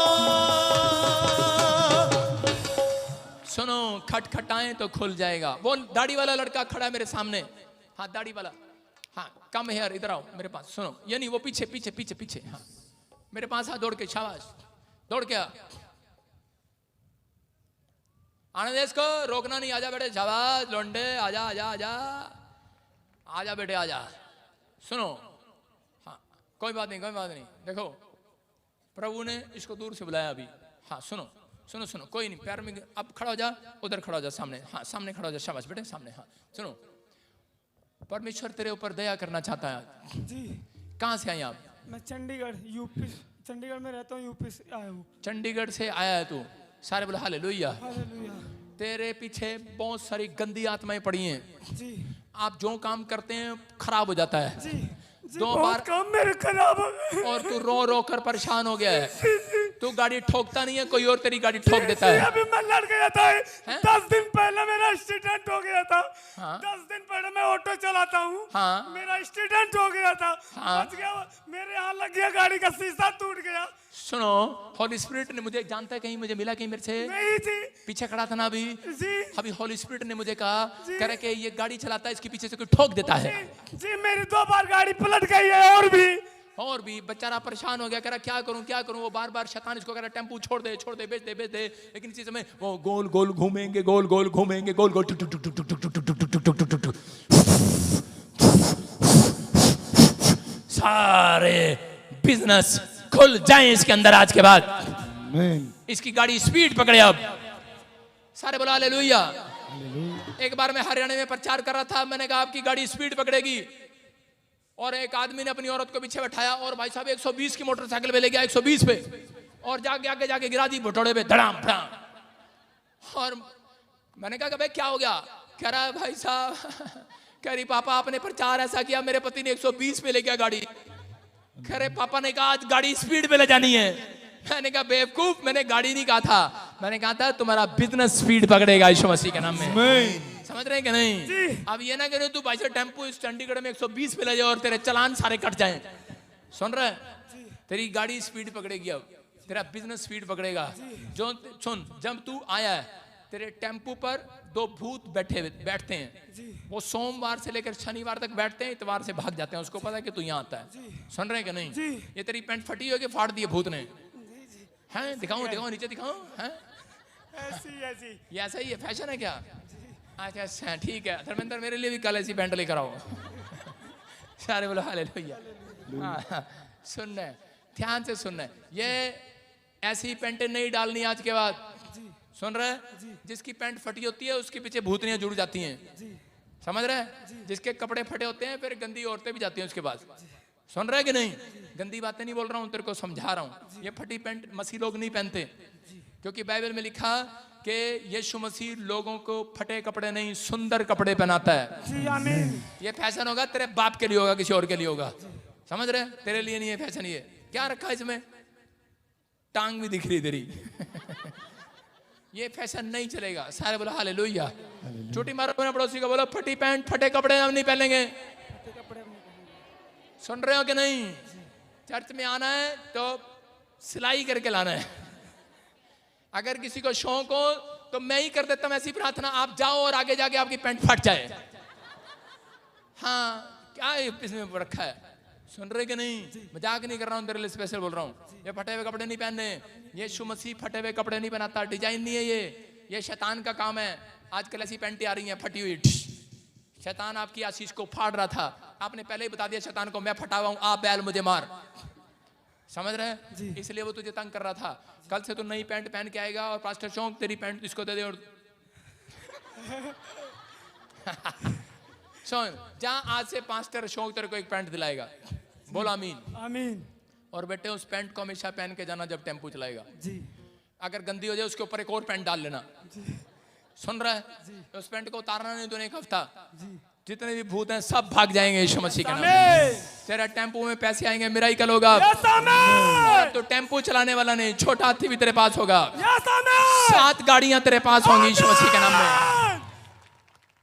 सुनो खटखटाए तो खुल जाएगा। वो दाढ़ी वाला लड़का खड़ा है मेरे सामने, हाँ दाढ़ी वाला, हाँ कम हेयर, इधर आओ मेरे पास। सुनो ये नहीं, वो पीछे पीछे पीछे पीछे, हाँ मेरे पास हाँ दौड़ के, शाबाश दौड़ के आने दे इसको, रोकना नहीं। आजा बेटे, शाबाश लौंडे, आजा आजा आजा आजा बेटे आजा। सुनो हाँ कोई बात नहीं, कोई बात नहीं। देखो प्रभु ने इसको दूर से बुलाया अभी। हाँ सुनो सुनो सुनो, कोई नहीं, पैर में अब खड़ा हो जा, उधर खड़ा हो जा, सामने, हाँ सामने खड़ा हो जा, शाबाश बेटे सामने। हाँ सुनो परमेश्वर तेरे ऊपर दया करना चाहता है जी। कहाँ से आए आप? मैं चंडीगढ़ यूपी, चंडीगढ़ में रहता हूँ, यूपी से आया हूँ। चंडीगढ़ से आया है तू? सारे बोले हालेलुया। हालेलुया। तेरे पीछे बहुत सारी गंदी आत्माएं पड़ी हैं जी। आप जो काम करते हैं खराब हो जाता है। जी दो बहुत बार काम मेरे खराब हो गए और तू रो रो कर परेशान हो गया है। तू गाड़ी ठोकता नहीं है, कोई और तेरी गाड़ी ठोक देता है। अभी मैं लड़ गया था। 10 दिन पहले मेरा एक्सीडेंट हो गया था। हाँ? 10 दिन पहले मैं ऑटो चलाता हूँ। हाँ? मेरा एक्सीडेंट हो गया था। हाँ? बच गया, मेरे यहाँ लग गया, गाड़ी का शीशा टूट गया। सुनो होली स्पिरिट ने मुझे, जानता है कहीं मुझे मिला कहीं मेरे से? नहीं जी। पीछे खड़ा था ना अभी जी। अभी होली स्पिरिट ने मुझे कहा करे कि ये गाड़ी चलाता है, इसके पीछे से कोई ठोक देता है। जी मेरी 2 बार गाड़ी पलट गई है और भी। और भी बेचारा परेशान हो गया, कह रहा क्या करूं। वो बार बार शैतान इसको कह रहा टेम्पू छोड़ दे, बेच दे। लेकिन इसी समय वो गोल गोल घूमेंगे, गोल गोल घूमेंगे, गोल गोल टुक टुक टुक टुक टुक टुक टुक टुक टुक टुक, सारे बिजनेस खुल जाए इसके अंदर आज के बाद। इसकी गाड़ी स्पीड पकड़े अब। सारे बोला हालेलुया। एक बार मैं हरियाणा में प्रचार कर रहा था, मैंने कहा आपकी गाड़ी स्पीड पकड़ेगी, और एक आदमी ने अपनी औरत को पीछे बैठाया और भाई साहब 120 की मोटरसाइकिल पे ले गया, 120 पे, और आगे जाके गिरा दी भटोड़े पे, धड़ाम धड़ाम। और मैंने कहा भाई क्या हो गया? कह रहा है भाई साहब, कह रही पापा आपने प्रचार ऐसा किया, मेरे पति ने 120 पे ले गया गाड़ी। कह रहे पापा ने कहा आज गाड़ी स्पीड पे ले जानी है। मैंने कहा बेवकूफ, मैंने गाड़ी नहीं कहा था, मैंने कहा था तुम्हारा बिजनेस स्पीड पकड़ेगा यीशु मसीह के नाम में। समझ रहे हैं कि नहीं? अब ये ना करो तू भाई साहब टेम्पो इस चंडीगढ़ में 120 पे ले जाओ और तेरे चलान सारे कट जाएं। सुन रहे? तेरी गाड़ी स्पीड पकड़ेगी, अब तेरा बिजनेस स्पीड पकड़ेगा। जो सुन, जब तू आया है तेरे टेम्पो पर 2 भूत बैठते हैं, वो सोमवार से लेकर शनिवार तक बैठते हैं, इतवार से भाग जाते हैं। उसको पता है कि तू यहाँ आता है। सुन रहे हैं कि नहीं? ये तेरी पैंट फटी होगी, फाड़ दी है भूत ने। हैं दिखाऊं नीचे दिखाऊं? हैं ऐसी ये ऐसा ही है, फैशन है क्या? अच्छा ठीक है धर्मेंद्र, मेरे लिए भी कल ऐसी पैंट लेकर आओ। सारे बोलो हालेलुया। सुनना है, ध्यान से सुनना है, ये ऐसी पैंटें नहीं डालनी आज के बाद। सुन रहे? जिसकी पैंट फटी होती है उसके पीछे भूतनियां जुड़ जाती हैं। समझ रहे? जिसके कपड़े फटे होते हैं फिर गंदी औरतें भी जाती हैं उसके पास। सुन रहे कि नहीं? गंदी बातें नहीं बोल रहा हूं, तेरे को समझा रहा हूं। ये फटी पैंट मसीह लोग नहीं पहनते, क्योंकि बाइबल में लिखा कि यीशु मसीह लोगों को फटे कपड़े नहीं सुंदर कपड़े पहनाता है। जी आमीन। ये फैशन होगा तेरे बाप के लिए, होगा किसी और के लिए होगा। समझ रहे? तेरे लिए नहीं है फैशन। ये क्या रखा है इसमें? टांग भी दिख रही तेरी। ये फैशन नहीं चलेगा। सारे बोला हालेलुया। चोटी मारो अपने पड़ोसी को, बोलो फटी पैंट फटे कपड़े हम नहीं पहनेंगे। सुन रहे हो कि नहीं? चर्च में आना है तो सिलाई करके लाना है। अगर किसी को शौक हो तो मैं ही कर देता हूं ऐसी प्रार्थना, आप जाओ और आगे जाके आपकी पैंट फट जाए। हाँ क्या इसमें रखा है? सुन रहे कि नहीं? मजाक नहीं कर रहा हूं, तेरे लिए स्पेशल बोल रहा हूं। ये फटे हुए कपड़े नहीं पहनने। यीशु मसीह फटे हुए कपड़े नहीं पहनाता, डिजाइन नहीं है ये शैतान का काम है। आजकल ऐसी पैंटें आ रही हैं फटी हुई। शैतान आपकी आशीष को फाड़ रहा था, आपने पहले ही बता दिया शैतान को मैं फटा हुआ हूं, आप बैल मुझे मार। समझ रहे? इसलिए वो तुझे तंग कर रहा था। कल से तू नई पैंट पहन के आएगा और पास्टर शौक तेरी पैंट इसको दे दे और सुन जा, आज से पास्टर शौक तेरे को एक पैंट दिलाएगा। बोल आमीन। आमीन। और बेटे उस पैंट को हमेशा पहन के जाना जब टेम्पू चलाएगा। जी। अगर गंदी हो जाए उसके ऊपर एक और पैंट डाल लेना। सुन रहा है? उस पैंट को उतारना नहीं तूने एक हफ्ता। जितने भी भूत हैं सब भाग जाएंगे यीशु मसीह के नाम में। तेरा टेम्पो में पैसे आएंगे, मिराकल होगा। तो टेम्पो चलाने वाला नहीं, छोटा हाथी भी तेरे पास होगा। 7 गाड़ियां तेरे पास होंगी यीशु मसीह के नाम में।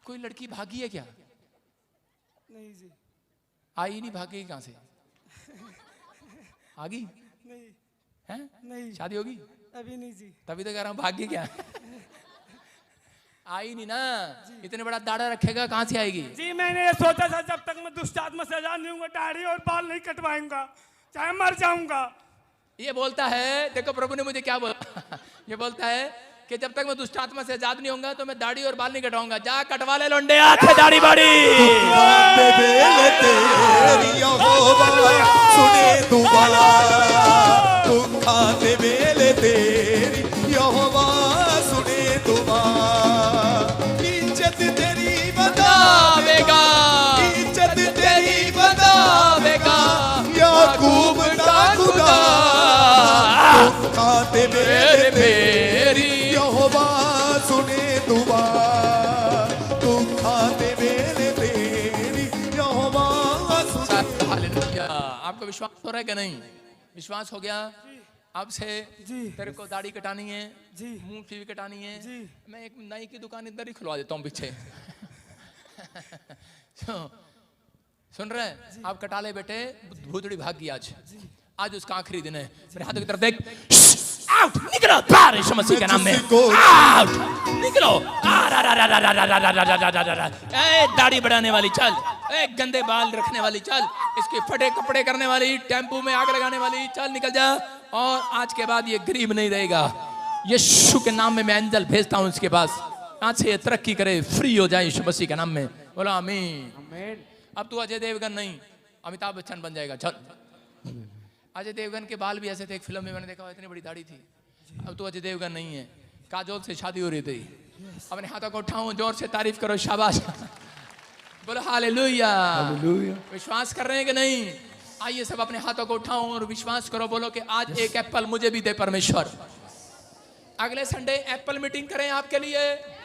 कोई लड़की भागी है क्या? नहीं जी। आई नहीं, भागी कहां से? आगी? नहीं। हैं? नहीं। शादी होगी? अभी नहीं जी। तभी तो कह रहा हूं भागी क्या? आई नहीं ना, इतने बड़ा दाढ़ा रखेगा कहां से आएगी? जी मैंने ये सोचा था जब तक मैं दुष्ट आत्मा से आजाद नहीं होऊंगा, दाढ़ी और बाल नहीं कटवाऊंगा, चाहे मर जाऊंगा। ये बोलता है, देखो प्रभु ने मुझे क्या बोला। ये बोलता है कि जब तक मैं दुष्ट आत्मा से आजाद नहीं होऊंगा तो मैं दाढ़ी और बाल नहीं कटवाऊंगा। जा कटवा ले लौंडे, आंखें दाढ़ी बाड़ी। सुने दुबारा दुखा दे बेले तेरी यहोवा सुने दुबारा। इज्जत तेरी बतावेगा, इज्जत तेरी बतावेगा याकूब का खुदा दुखा दे बेले तेरी यहोवा सुने दुबारा। दुखा दे बेले तेरी यहोवा सुने। हालेलुया। आपको विश्वास हो रहा है कि नहीं? विश्वास हो गया? अब से तेरे को दाढ़ी कटानी है, मुंह भी कटानी है। मैं एक नाई की दुकान इधर ही खुलवा देता हूँ पीछे। सुन रहे? आप कटा ले बेटे, भूतड़ी भाग गई आज उसका आखिरी दिन है। मेरे हाथों की तरफ देख। आउट, निकलो बाहर यीशु मसीह के नाम में। आउट। निकलो। ए दाढ़ी बढ़ाने वाली चल, ए गंदे बाल रखने वाली चल, इसके फटे कपड़े करने वाली, टेम्पू में आग लगाने वाली, चल निकल जा। और आज के बाद ये गरीब नहीं रहेगा। यीशु के नाम में मैं एंजल भेजता हूँ इसके पास, आज से ये तरक्की करे, फ्री हो जाए यीशु मसीह के नाम में। बोला आमीन। अब तू अजय देवगन नहीं, अमिताभ बच्चन बन जाएगा। चल। अजय देवगन के बाल भी ऐसे थे, एक फिल्म में मैंने देखा, इतनी बड़ी दाढ़ी थी। अब तू अजय देवगन नहीं है। काजोल से शादी हो रही थी। अपने हाथों को उठाओ, जोर से तारीफ करो, शाबाश। बोलो हालेलुया। विश्वास कर रहे हैं कि नहीं? आइए सब अपने हाथों को उठाओ और विश्वास करो, बोलो कि आज एक एप्पल मुझे भी दे परमेश्वर। अगले संडे एप्पल मीटिंग करें आपके लिए।